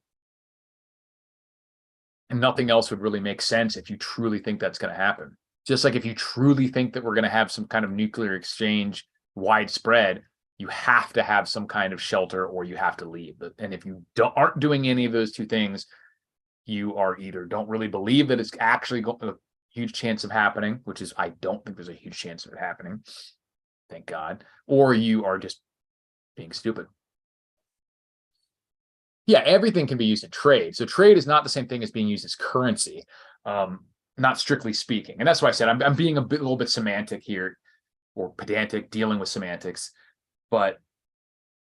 [SPEAKER 1] And nothing else would really make sense if you truly think that's going to happen. Just like if you truly think that we're going to have some kind of nuclear exchange widespread, you have to have some kind of shelter or you have to leave. And if you aren't doing any of those two things, you are either don't really believe that it's actually a huge chance of happening, which is, I don't think there's a huge chance of it happening, thank God, or you are just being stupid. Yeah, everything can be used in trade. So trade is not the same thing as being used as currency. Not strictly speaking. And that's why I said I'm being a little bit semantic here, or pedantic, dealing with semantics. But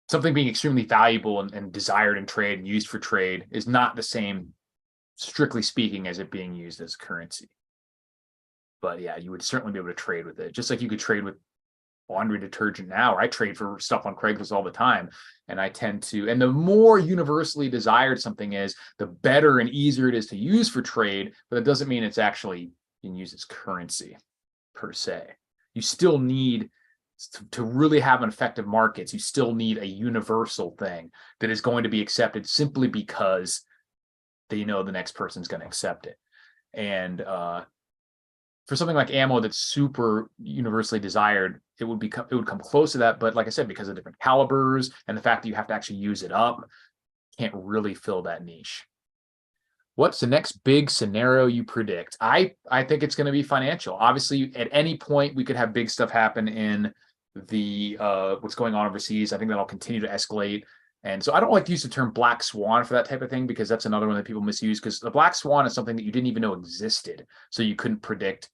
[SPEAKER 1] something being extremely valuable and desired in trade and used for trade is not the same, strictly speaking, as it being used as currency. But yeah, you would certainly be able to trade with it, just like you could trade with laundry detergent now. Or I trade for stuff on Craigslist all the time. And and the more universally desired something is, the better and easier it is to use for trade, but that doesn't mean it's actually being used as currency per se. You still need to really have an effective markets. You still need a universal thing that is going to be accepted simply because they know the next person's going to accept it. And for something like ammo that's super universally desired, it would come close to that. But like I said, because of different calibers and the fact that you have to actually use it up, can't really fill that niche. What's the next big scenario you predict? I think it's going to be financial. Obviously, at any point we could have big stuff happen in the what's going on overseas. I think that'll continue to escalate. And so I don't like to use the term Black Swan for that type of thing, because that's another one that people misuse, because the Black Swan is something that you didn't even know existed. So you couldn't predict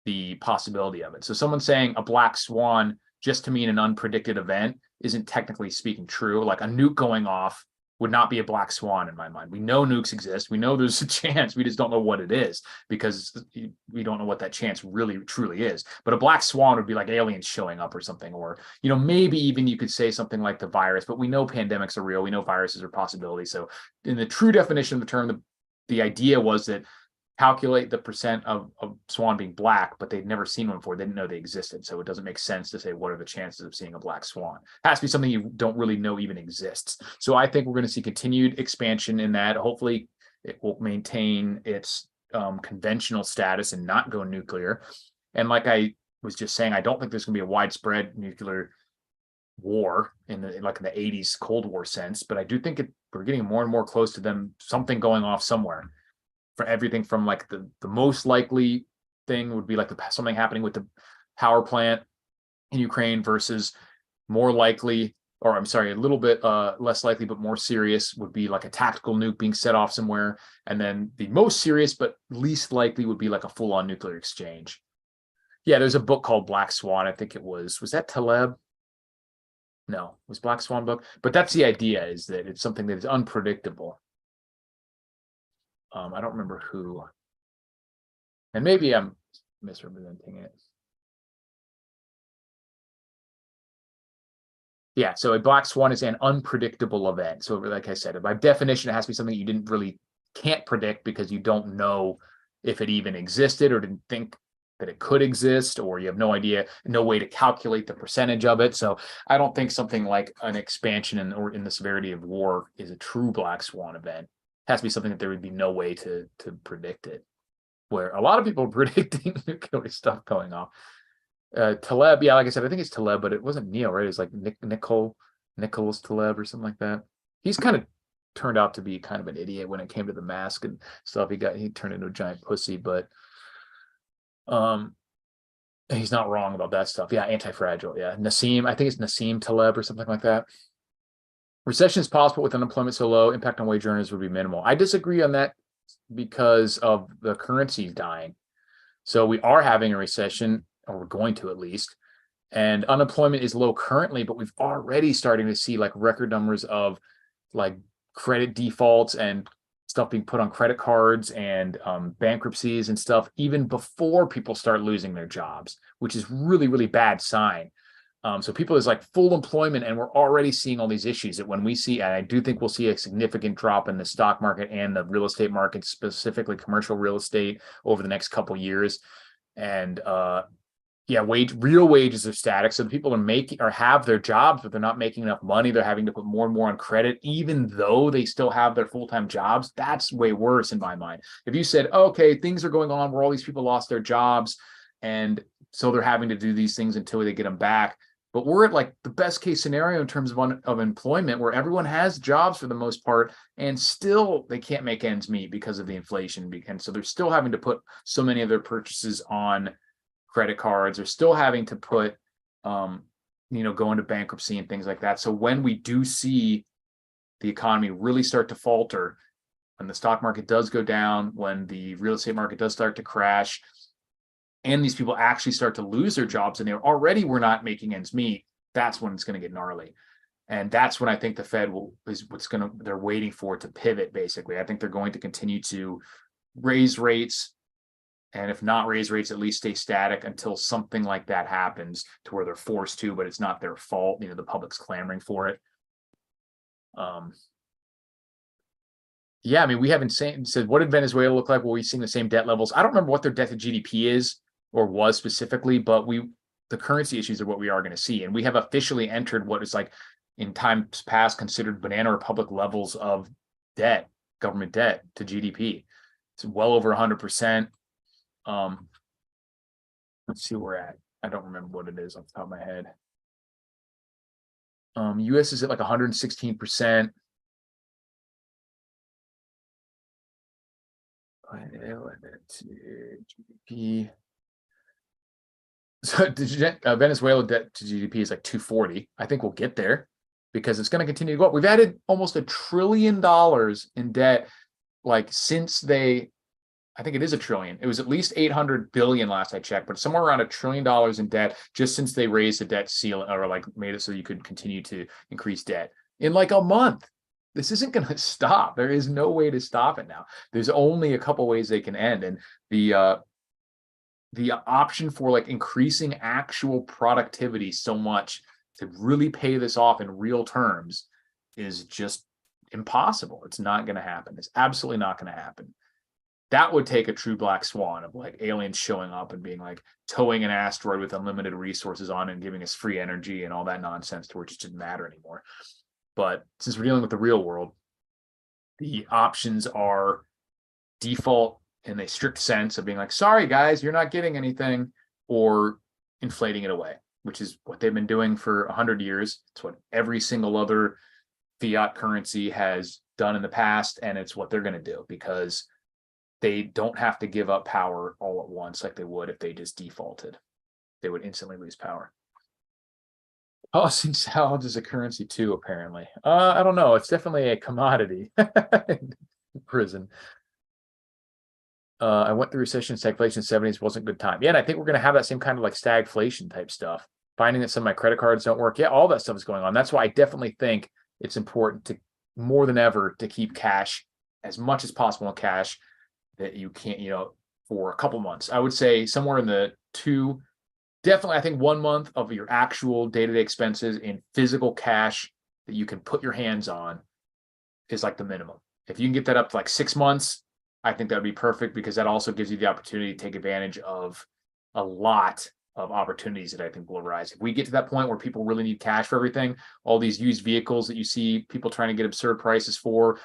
[SPEAKER 1] the possibility of it. So someone saying a Black Swan just to mean an unpredicted event isn't technically speaking true. Like a nuke going off would not be a Black Swan in my mind. We know nukes exist. We know there's a chance. We just don't know what it is, because we don't know what that chance really truly is. But a Black Swan would be like aliens showing up or something, or, maybe even you could say something like the virus, but we know pandemics are real. We know viruses are possibilities. So in the true definition of the term, the idea was that calculate the percent of swan being black, but they'd never seen one before. They didn't know they existed. So it doesn't make sense to say, what are the chances of seeing a black swan? It has to be something you don't really know even exists. So I think we're going to see continued expansion in that. Hopefully it will maintain its conventional status and not go nuclear. And like I was just saying, I don't think there's going to be a widespread nuclear war in the 80s Cold War sense, but I do think we're getting more and more close to them, something going off somewhere. For everything from like the most likely thing would be like something happening with the power plant in Ukraine versus more likely, or I'm sorry, a little bit less likely but more serious would be like a tactical nuke being set off somewhere. And then the most serious but least likely would be like a full-on nuclear exchange. Yeah, there's a book called Black Swan. I think it was that Taleb? No, it was Black Swan book. But that's the idea, is that it's something that is unpredictable. I don't remember who, and maybe I'm misrepresenting it. Yeah, so a black swan is an unpredictable event. So like I said, by definition, it has to be something you can't predict because you don't know if it even existed or didn't think that it could exist, or you have no idea, no way to calculate the percentage of it. So I don't think something like an expansion or in the severity of war is a true black swan event. Has to be something that there would be no way to predict it, where a lot of people are predicting nuclear stuff going off. Taleb, yeah, like I said, I think it's Taleb, but it wasn't Neo, right? It's like Nicholas Taleb or something like that. He's kind of turned out to be kind of an idiot when it came to the mask and stuff. He turned into a giant pussy, but he's not wrong about that stuff. Yeah, anti-fragile. Yeah, Nassim, I think it's Nassim Taleb or something like that. Recession is possible with unemployment so low, impact on wage earners would be minimal. I disagree on that because of the currency dying. So we are having a recession, or we're going to at least, and unemployment is low currently, but we've already starting to see like record numbers of like credit defaults and stuff being put on credit cards and bankruptcies and stuff, even before people start losing their jobs, which is really, really bad sign. So people is like full employment, and we're already seeing all these issues that when we see, and I do think we'll see a significant drop in the stock market and the real estate market, specifically commercial real estate, over the next couple of years. And yeah, real wages are static. So the people are making or have their jobs, but they're not making enough money. They're having to put more and more on credit, even though they still have their full-time jobs. That's way worse in my mind. If you said, okay, things are going on where all these people lost their jobs, and so they're having to do these things until they get them back. But we're at like the best case scenario in terms of employment, where everyone has jobs for the most part, and still they can't make ends meet because of the inflation. And so they're still having to put so many of their purchases on credit cards. They're still having to put, go into bankruptcy and things like that. So when we do see the economy really start to falter, when the stock market does go down, when the real estate market does start to crash, and these people actually start to lose their jobs and they already were not making ends meet, that's when it's going to get gnarly. And that's when I think the Fed they're waiting for it to pivot, basically. I think they're going to continue to raise rates, and if not raise rates, at least stay static until something like that happens to where they're forced to, but it's not their fault. The public's clamoring for it. Yeah, I mean, we haven't said, what did Venezuela look like? Were we seeing the same debt levels? I don't remember what their debt to GDP is or was specifically, but the currency issues are what we are going to see. And we have officially entered what is like in times past considered banana republic levels of debt, government debt to GDP. It's well over 100%. Let's see where we're at. I don't remember what it is off the top of my head. US is at like 116%. GDP. So Venezuela debt to GDP is like 240. I think we'll get there because it's going to continue to go up. We've added almost $1 trillion in debt, like since I think it is $1 trillion. It was at least 800 billion last I checked, but somewhere around $1 trillion in debt just since they raised the debt ceiling, or like made it so you could continue to increase debt in like a month. This isn't going to stop. There is no way to stop it now. There's only a couple ways they can end, and the option for like increasing actual productivity so much to really pay this off in real terms is just impossible. It's not going to happen. It's absolutely not going to happen. That would take a true Black Swan of like aliens showing up and being like towing an asteroid with unlimited resources on it and giving us free energy and all that nonsense to where it just didn't matter anymore. But since we're dealing with the real world, the options are default in a strict sense of being like, sorry guys, you're not getting anything, or inflating it away, which is what they've been doing for 100 years. It's what every single other fiat currency has done in the past, and it's what they're going to do because they don't have to give up power all at once like they would if they just defaulted. They would instantly lose power. Tossing salads is a currency too, apparently. I don't know. It's definitely a commodity in prison. I went through recession, stagflation in the 70s, wasn't a good time. Yeah, and I think we're going to have that same kind of like stagflation type stuff. Finding that some of my credit cards don't work. Yeah, all that stuff is going on. That's why I definitely think it's important to, more than ever, to keep cash as much as possible in cash that you can't, for a couple months. I would say somewhere in the definitely, I think 1 month of your actual day-to-day expenses in physical cash that you can put your hands on is like the minimum. If you can get that up to like 6 months, I think that would be perfect because that also gives you the opportunity to take advantage of a lot of opportunities that I think will arise. If we get to that point where people really need cash for everything, all these used vehicles that you see people trying to get absurd prices for,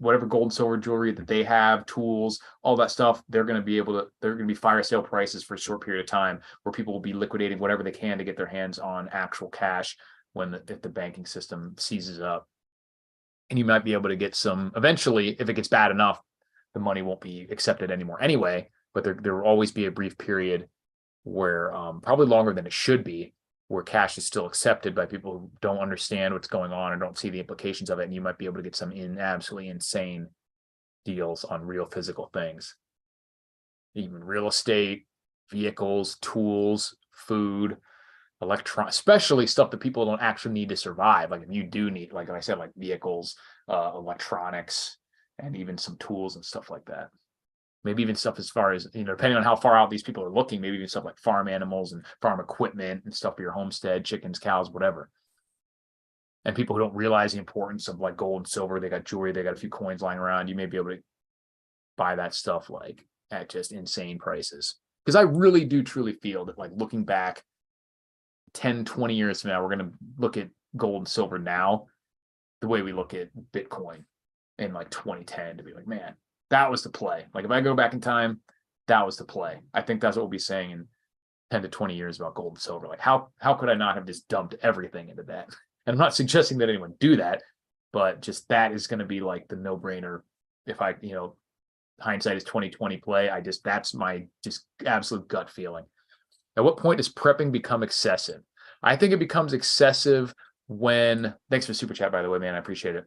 [SPEAKER 1] whatever gold and silver jewelry that they have, tools, all that stuff, they're going to be fire sale prices for a short period of time where people will be liquidating whatever they can to get their hands on actual cash if the banking system seizes up. And you might be able to get some, eventually, if it gets bad enough, the money won't be accepted anymore anyway, but there will always be a brief period where probably longer than it should be, where cash is still accepted by people who don't understand what's going on and don't see the implications of it. And you might be able to get some absolutely insane deals on real physical things, even real estate, vehicles, tools, food, especially stuff that people don't actually need to survive. Like if you do need, like I said, like vehicles, electronics, and even some tools and stuff like that. Maybe even stuff as far as, depending on how far out these people are looking, maybe even stuff like farm animals and farm equipment and stuff for your homestead, chickens, cows, whatever. And people who don't realize the importance of like gold and silver, they got jewelry, they got a few coins lying around, you may be able to buy that stuff like at just insane prices. Because I really do truly feel that like looking back 10, 20 years from now, we're going to look at gold and silver now the way we look at Bitcoin in like 2010 to be like, man, that was the play. Like if I go back in time, that was the play. I think that's what we'll be saying in 10 to 20 years about gold and silver. Like how could I not have just dumped everything into that? And I'm not suggesting that anyone do that, but just that is going to be like the no-brainer. If I, hindsight is 2020 play, that's my just absolute gut feeling. At what point does prepping become excessive? I think it becomes excessive when, thanks for the super chat, by the way, man, I appreciate it.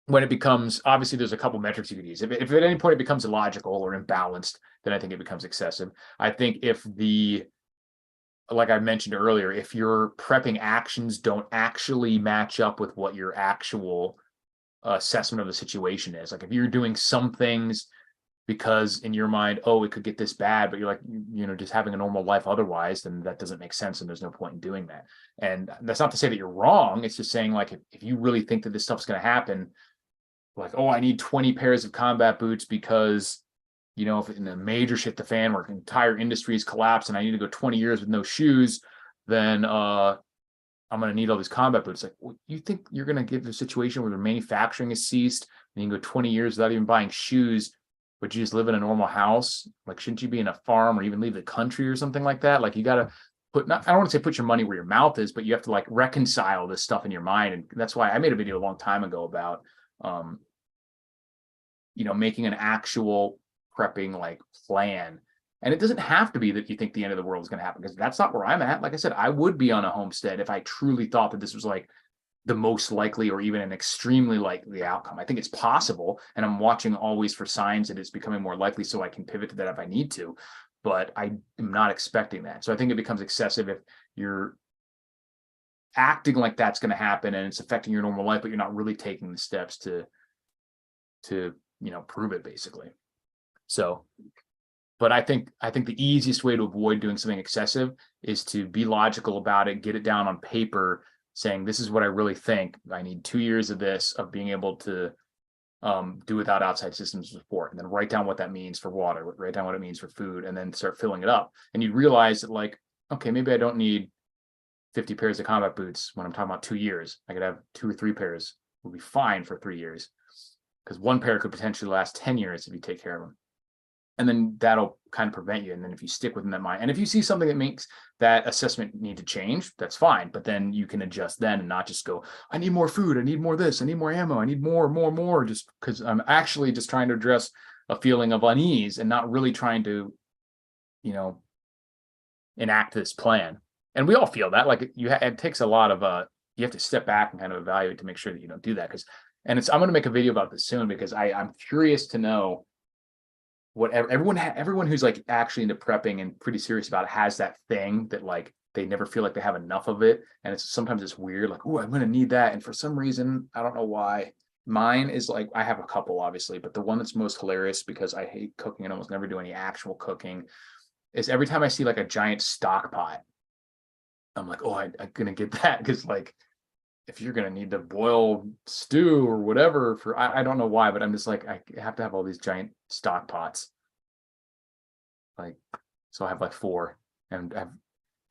[SPEAKER 1] When it becomes, obviously there's a couple metrics you could use. If at any point it becomes illogical or imbalanced, then I think it becomes excessive. I think if like I mentioned earlier, if your prepping actions don't actually match up with what your actual assessment of the situation is, like if you're doing some things because in your mind, oh, it could get this bad, but you're like, just having a normal life otherwise, then that doesn't make sense and there's no point in doing that. And that's not to say that you're wrong. It's just saying like, if you really think that this stuff's going to happen, like, oh, I need 20 pairs of combat boots because, if in a major shit the fan where entire industries collapse and I need to go 20 years with no shoes, then I'm going to need all these combat boots. Like, well, you think you're going to get a situation where the manufacturing is ceased and you can go 20 years without even buying shoes, but you just live in a normal house? Like, shouldn't you be in a farm or even leave the country or something like that? Like, you got to I don't want to say put your money where your mouth is, but you have to like reconcile this stuff in your mind. And that's why I made a video a long time ago about, making an actual prepping like plan. And it doesn't have to be that you think the end of the world is going to happen, because that's not where I'm at. Like I said, I would be on a homestead if I truly thought that this was like the most likely or even an extremely likely outcome. I think it's possible, and I'm watching always for signs that it's becoming more likely so I can pivot to that if I need to, but I am not expecting that. So I think it becomes excessive if you're acting like that's going to happen and it's affecting your normal life, but you're not really taking the steps to prove it, basically. So, but I think the easiest way to avoid doing something excessive is to be logical about it, get it down on paper, saying this is what I really think. I need 2 years of this, of being able to do without outside systems of support, and then write down what that means for water, write down what it means for food, and then start filling it up. And you'd realize that, like, okay, maybe I don't need 50 pairs of combat boots when I'm talking about 2 years. I could have 2 or 3 pairs, will be fine for 3 years, because one pair could potentially last 10 years if you take care of them. And then that'll kind of prevent you. And then if you stick within that mind, and if you see something that makes that assessment need to change, that's fine. But then you can adjust then and not just go, I need more food, I need more this, I need more ammo, I need more, just because I'm actually just trying to address a feeling of unease and not really trying to, enact this plan. And we all feel that, like, it takes a lot of you have to step back and kind of evaluate to make sure that you don't do that. I'm going to make a video about this soon, because I'm curious to know what everyone who's like actually into prepping and pretty serious about it has that thing that, like, they never feel like they have enough of it. And sometimes it's weird, like, oh, I'm going to need that. And for some reason, I don't know why. Mine is like, I have a couple obviously, but the one that's most hilarious, because I hate cooking and almost never do any actual cooking, is every time I see like a giant stock pot, I'm like, oh, I'm going to get that. Because, like, if you're going to need to boil stew or whatever I don't know why, but I'm just like, I have to have all these giant stock pots. Like, so I have like 4, and I've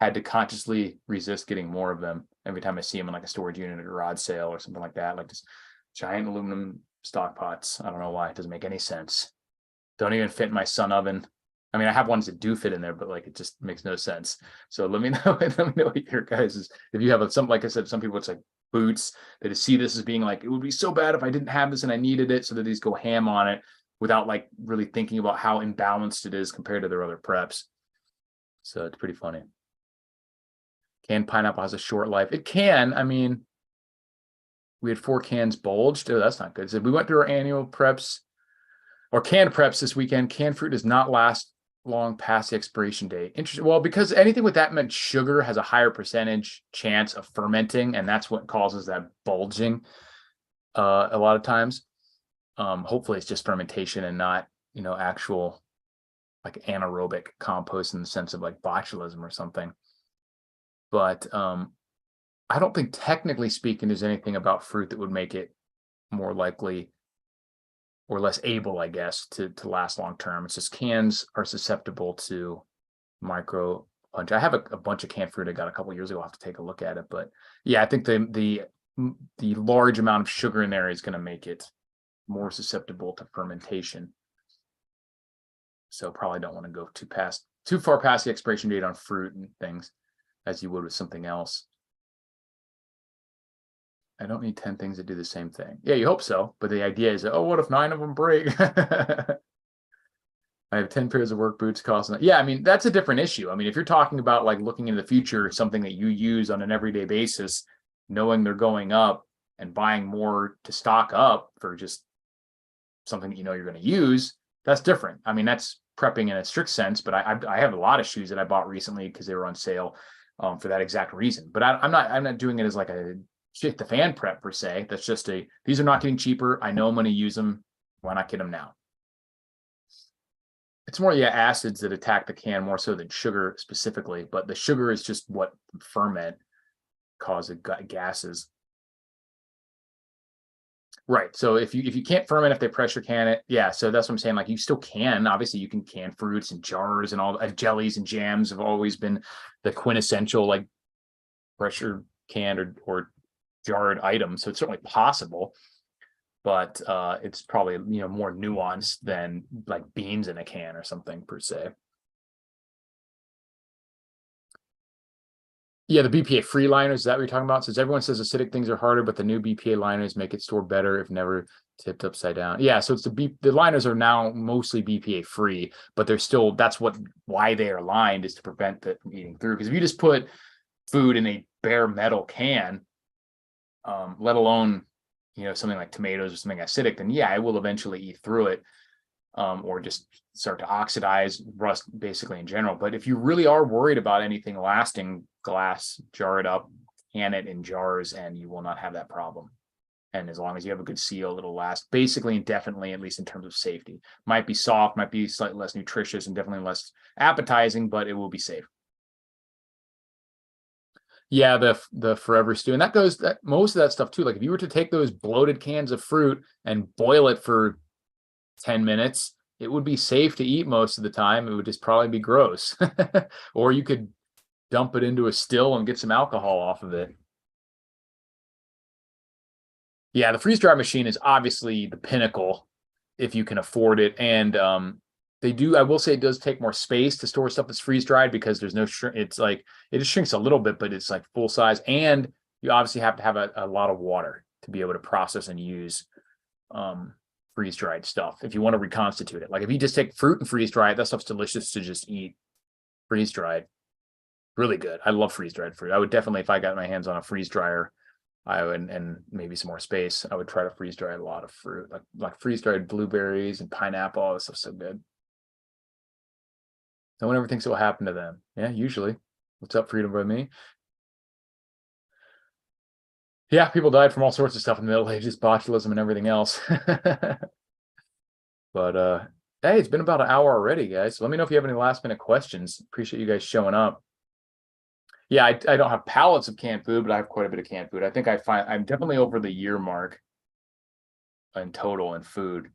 [SPEAKER 1] had to consciously resist getting more of them every time I see them in like a storage unit at a garage sale or something like that. Like, just giant aluminum stock pots. I don't know why. It doesn't make any sense. Don't even fit in my sun oven. I mean, I have ones that do fit in there, but like, it just makes no sense. So let me know. Let me know what your guys is. If you have some, like I said, some people, it's like boots, they just see this as being like, it would be so bad if I didn't have this and I needed it, so that these go ham on it without like really thinking about how imbalanced it is compared to their other preps. So it's pretty funny. Canned pineapple has a short life. It can. I mean, we had 4 cans bulged. Oh, that's not good. So we went through our annual preps or canned preps this weekend. Canned fruit does not last long past the expiration date. Interesting. Well, because anything with that much sugar has a higher percentage chance of fermenting, and that's what causes that bulging a lot of times. Hopefully it's just fermentation and not, actual like anaerobic compost in the sense of like botulism or something. But I don't think, technically speaking, there's anything about fruit that would make it more likely or less able, I guess, to last long term. It's just cans are susceptible to micro punch. I have a bunch of canned fruit I got a couple years ago. I'll have to take a look at it. But yeah, I think the large amount of sugar in there is going to make it more susceptible to fermentation. So probably don't want to go too far past the expiration date on fruit and things, as you would with something else. I don't need 10 things that do the same thing. Yeah, you hope so. But the idea is, oh, what if 9 of them break? I have 10 pairs of work boots costing. Yeah, I mean, that's a different issue. I mean, if you're talking about like looking into the future, something that you use on an everyday basis, knowing they're going up and buying more to stock up for just something that you're going to use, that's different. I mean, that's prepping in a strict sense, but I have a lot of shoes that I bought recently because they were on sale for that exact reason. But I'm not doing it as like a shit the fan prep per se. That's just these are not getting cheaper. I know I'm going to use them. Why not get them now? It's more, acids that attack the can more so than sugar specifically, but the sugar is just what ferment causes gases. Right. So if you can't ferment, if they pressure can it, so that's what I'm saying. Like, you still can, obviously you can can fruits and jars, and all jellies and jams have always been the quintessential like pressure canned or jarred item. So it's certainly possible, but it's probably more nuanced than like beans in a can or something per se. Yeah, the BPA free liners, is that what you're talking about? Since everyone says acidic things are harder, but the new BPA liners make it store better if never tipped upside down. Yeah, so it's the liners are now mostly BPA free, but they're still, that's why they are lined, is to prevent it from eating through. Because if you just put food in a bare metal can, let alone something like tomatoes or something acidic, then it will eventually eat through it, or just start to oxidize, rust basically in general. But if you really are worried about anything lasting, glass, jar it up, can it in jars, and you will not have that problem. And as long as you have a good seal, it'll last basically indefinitely, at least in terms of safety. Might be soft, might be slightly less nutritious, and definitely less appetizing, but it will be safe. Yeah, the forever stew, and that most of that stuff too. Like if you were to take those bloated cans of fruit and boil it for 10 minutes, it would be safe to eat most of the time. It would just probably be gross. Or you could dump it into a still and get some alcohol off of it. Yeah, the freeze dry machine is obviously the pinnacle if you can afford it. And they do, I will say, it does take more space to store stuff that's freeze dried because there's no shrink. It's like it just shrinks a little bit, but it's like full size. And you obviously have to have a lot of water to be able to process and use freeze dried stuff if you want to reconstitute it. Like if you just take fruit and freeze dry it, that stuff's delicious to just eat freeze dried. Really good. I love freeze dried fruit. I would definitely, if I got my hands on a freeze dryer, I would, and maybe some more space, I would try to freeze dry a lot of fruit, like freeze dried blueberries and pineapple. All this stuff's so good. No one ever thinks it will happen to them. Yeah, usually. What's up, Freedom by me? Yeah, people died from all sorts of stuff in the Middle Ages, botulism and everything else. But hey, it's been about an hour already, guys. So let me know if you have any last minute questions. Appreciate you guys showing up. Yeah, I don't have pallets of canned food, but I have quite a bit of canned food. I think I'm definitely over the year mark in total in food.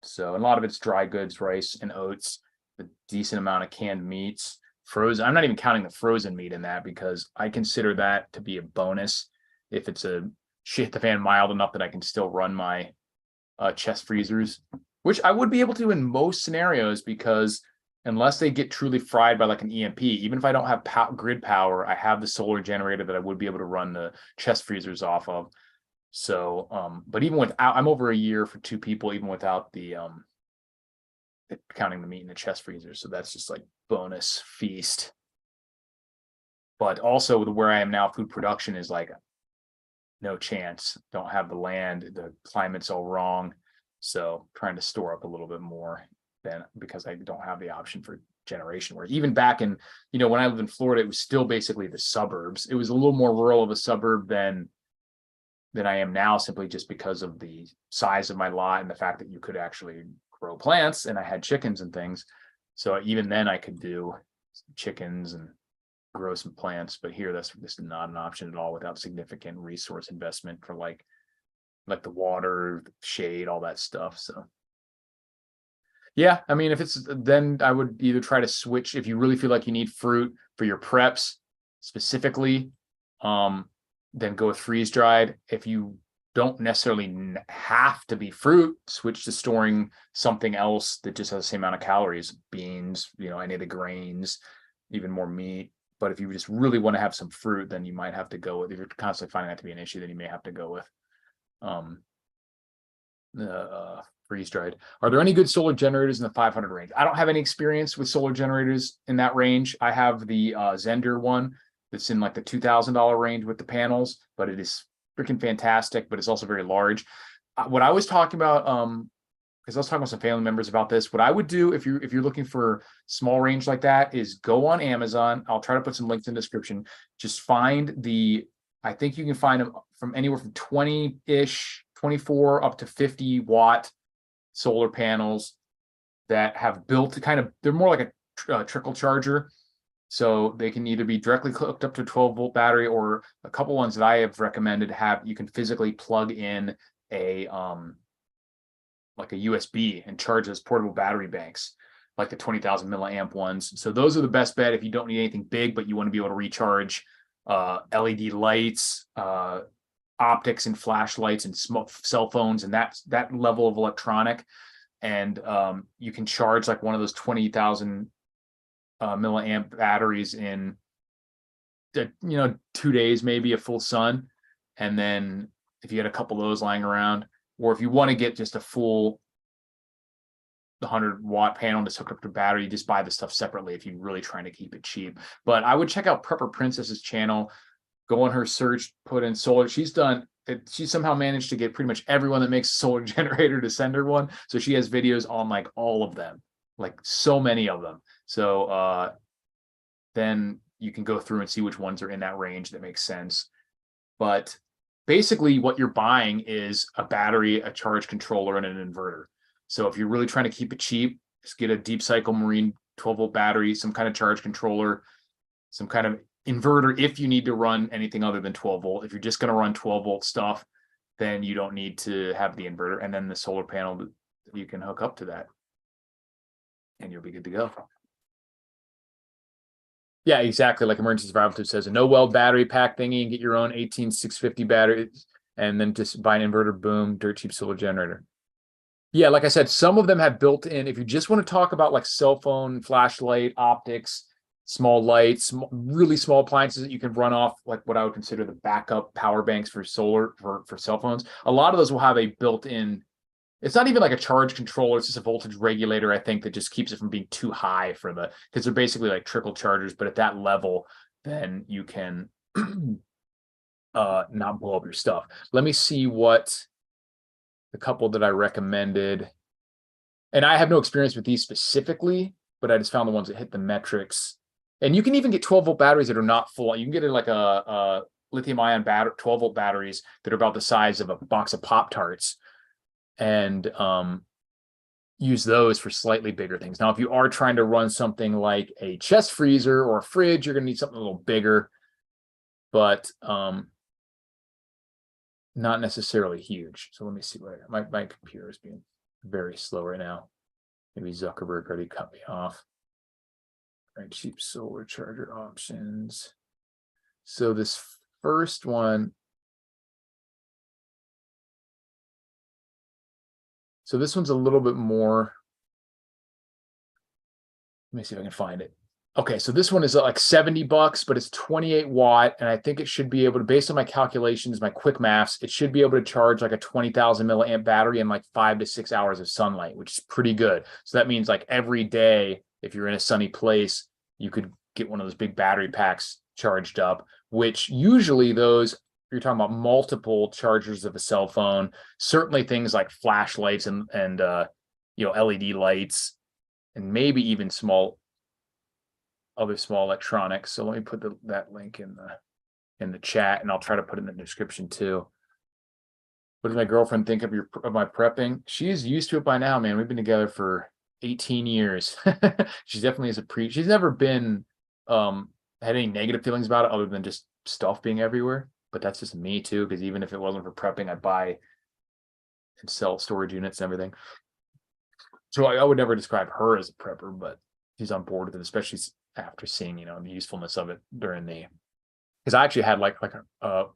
[SPEAKER 1] So and a lot of it's dry goods, rice and oats, a decent amount of canned meats, frozen. I'm not even counting the frozen meat in that because I consider that to be a bonus if it's a shit the fan mild enough that I can still run my chest freezers, which I would be able to in most scenarios because unless they get truly fried by like an EMP, even if I don't have grid power, I have the solar generator that I would be able to run the chest freezers off of. So, but even without, I'm over a year for 2 people, even without the counting the meat in the chest freezer. So that's just like bonus feast. But also where I am now, food production is like no chance. Don't have the land. The climate's all wrong. So trying to store up a little bit more than because I don't have the option for generation. Where even back in, when I lived in Florida, it was still basically the suburbs. It was a little more rural of a suburb than I am now, simply just because of the size of my lot and the fact that you could actually grow plants and I had chickens and things. So even then I could do chickens and grow some plants, but here that's just not an option at all without significant resource investment for like the water, shade, all that stuff. So yeah, I mean, if it's then I would either try to switch if you really feel like you need fruit for your preps specifically, then go with freeze dried. If you don't necessarily have to be fruit, switch to storing something else that just has the same amount of calories, beans, any of the grains, even more meat. But if you just really want to have some fruit, then you might have to go with, if you're constantly finding that to be an issue, then you may have to go with freeze dried. Are there any good solar generators in the 500 range? I don't have any experience with solar generators in that range. I have the Zender one that's in like the $2,000 range with the panels, but it is freaking fantastic, but it's also very large. What I was talking about, because I was talking with some family members about this, what I would do if you're looking for small range like that is go on Amazon. I'll try to put some links in the description. Just find I think you can find them from anywhere from 20-ish, 24 up to 50 watt solar panels that have built they're more like a trickle charger. So they can either be directly hooked up to a 12-volt battery, or a couple ones that I have recommended you can physically plug in a like a USB and charge those portable battery banks, like the 20,000 milliamp ones. So those are the best bet if you don't need anything big, but you want to be able to recharge LED lights, optics and flashlights and cell phones and that level of electronic. And you can charge like one of those 20,000 milliamp batteries in 2 days, maybe a full sun. And then if you had a couple of those lying around, or if you want to get just a full 100-watt panel just hooked up to battery, you just buy the stuff separately if you're really trying to keep it cheap. But I would check out Prepper Princess's channel, go on her search, put in solar. She somehow managed to get pretty much everyone that makes a solar generator to send her one. So she has videos on like all of them, like so many of them. So then you can go through and see which ones are in that range that makes sense. But basically what you're buying is a battery, a charge controller, and an inverter. So if you're really trying to keep it cheap, just get a deep cycle marine 12-volt battery, some kind of charge controller, some kind of inverter if you need to run anything other than 12 volt. If you're just going to run 12 volt stuff, then you don't need to have the inverter, and then the solar panel, you can hook up to that and you'll be good to go. Yeah, exactly. Like Emergency Survival Tip says, a no weld battery pack thingy, and get your own 18650 batteries, and then just buy an inverter, boom, dirt cheap solar generator. Yeah, like I said, some of them have built in, if you just want to talk about like cell phone, flashlight, optics, small lights, really small appliances that you can run off, like what I would consider the backup power banks for solar, for cell phones. A lot of those will have a built-in, it's not even like a charge controller, it's just a voltage regulator, I think, that just keeps it from being too high for the, because they're basically like trickle chargers, but at that level, then you can not blow up your stuff. Let me see what the couple that I recommended, and I have no experience with these specifically, but I just found the ones that hit the metrics. And you can even get 12 volt batteries that are not full. You can get it like a lithium ion battery, 12 volt batteries that are about the size of a box of Pop-Tarts, and use those for slightly bigger things. Now, if you are trying to run something like a chest freezer or a fridge, you're going to need something a little bigger, but not necessarily huge. So let me see what my computer is being very slow right now. Maybe Zuckerberg already cut me off. All right, cheap solar charger options. So this first one, so this one's a little bit more. Let me see if I can find it. Okay, so this one is like $70, but it's 28 watt, and I think it should be able to, based on my calculations, my quick maths, it should be able to charge like a 20,000 milliamp battery in like 5 to 6 hours of sunlight, which is pretty good. So that means like every day, if you're in a sunny place, you could get one of those big battery packs charged up, which usually those, you're talking about multiple chargers of a cell phone, certainly things like flashlights and LED lights, and maybe even other small electronics. So let me put that link in the chat, and I'll try to put it in the description too. What does my girlfriend think of my prepping? She's used to it by now, man. We've been together for 18 years. She definitely is she's never been had any negative feelings about it other than just stuff being everywhere. But that's just me too, because even if it wasn't for prepping, I'd buy and sell storage units and everything. So I would never describe her as a prepper, but she's on board with it, especially after seeing, the usefulness of it during because I actually had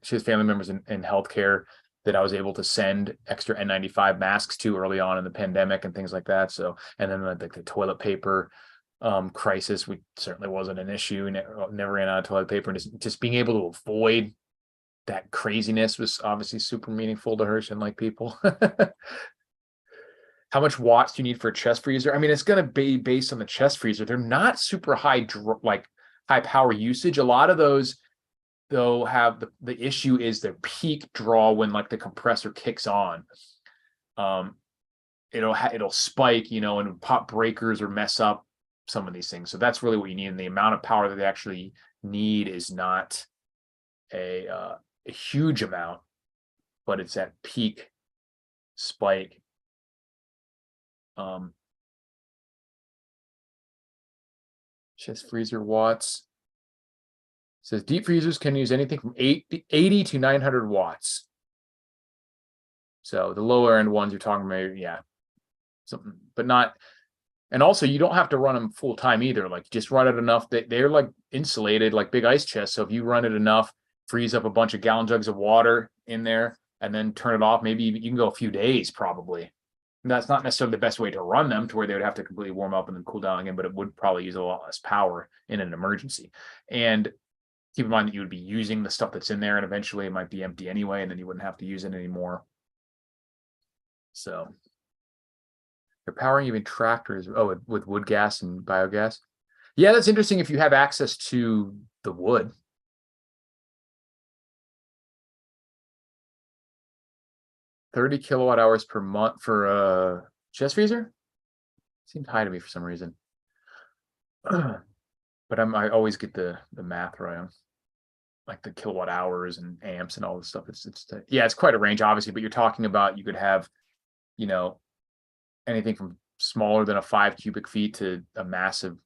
[SPEAKER 1] she has family members in healthcare that I was able to send extra N95 masks to early on in the pandemic and things like that. So, and then the toilet paper crisis, we certainly wasn't an issue. Never ran out of toilet paper, and just being able to avoid that craziness was obviously super meaningful to her. She didn't like people. How much watts do you need for a chest freezer? I mean, it's going to be based on the chest freezer. They're not super high power usage. A lot of those, though, have the issue is their peak draw when like the compressor kicks on. It'll spike, and pop breakers or mess up some of these things. So that's really what you need. And the amount of power that they actually need is not a huge amount, but it's that peak spike. Chest freezer watts. It says deep freezers can use anything from 80 to 900 watts. So the lower end ones you're talking about, yeah, something, but not. And also, you don't have to run them full time either. Like, just run it enough that they're like insulated, like big ice chests. So if you run it enough, freeze up a bunch of gallon jugs of water in there, and then turn it off, maybe you can go a few days probably. And that's not necessarily the best way to run them, to where they would have to completely warm up and then cool down again, but it would probably use a lot less power in an emergency. And keep in mind that you would be using the stuff that's in there, and eventually it might be empty anyway, and then you wouldn't have to use it anymore. So they're powering even tractors. Oh, with wood gas and biogas. Yeah, that's interesting if you have access to the wood. 30 kilowatt hours per month for a chest freezer? Seemed high to me for some reason. But I always get the math wrong, like the kilowatt hours and amps and all this stuff. It's quite a range, obviously, but you're talking about, you could have, anything from smaller than a 5 cubic feet to a massive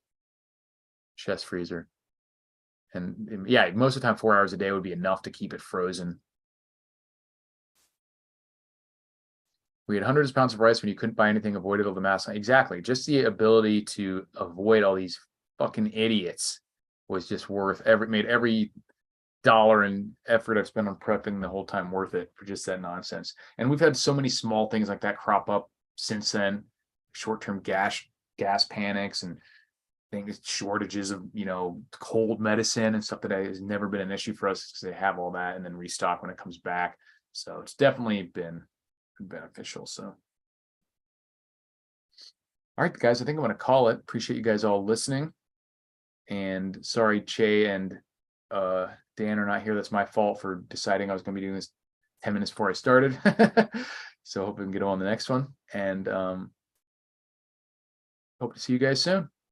[SPEAKER 1] chest freezer. And yeah, most of the time, 4 hours a day would be enough to keep it frozen. We had hundreds of pounds of rice when you couldn't buy anything, avoided all the mass. Exactly. Just the ability to avoid all these fucking idiots was just made every dollar and effort I've spent on prepping the whole time worth it for just that nonsense. And we've had so many small things like that crop up since then, short-term gas panics and things, shortages of, cold medicine and stuff that has never been an issue for us because they have all that and then restock when it comes back. So it's definitely been beneficial. So, all right, guys, I think I'm going to call it. Appreciate you guys all listening. And sorry, Che and Dan are not here. That's my fault for deciding I was going to be doing this 10 minutes before I started. So hope we can get on the next one. And hope to see you guys soon.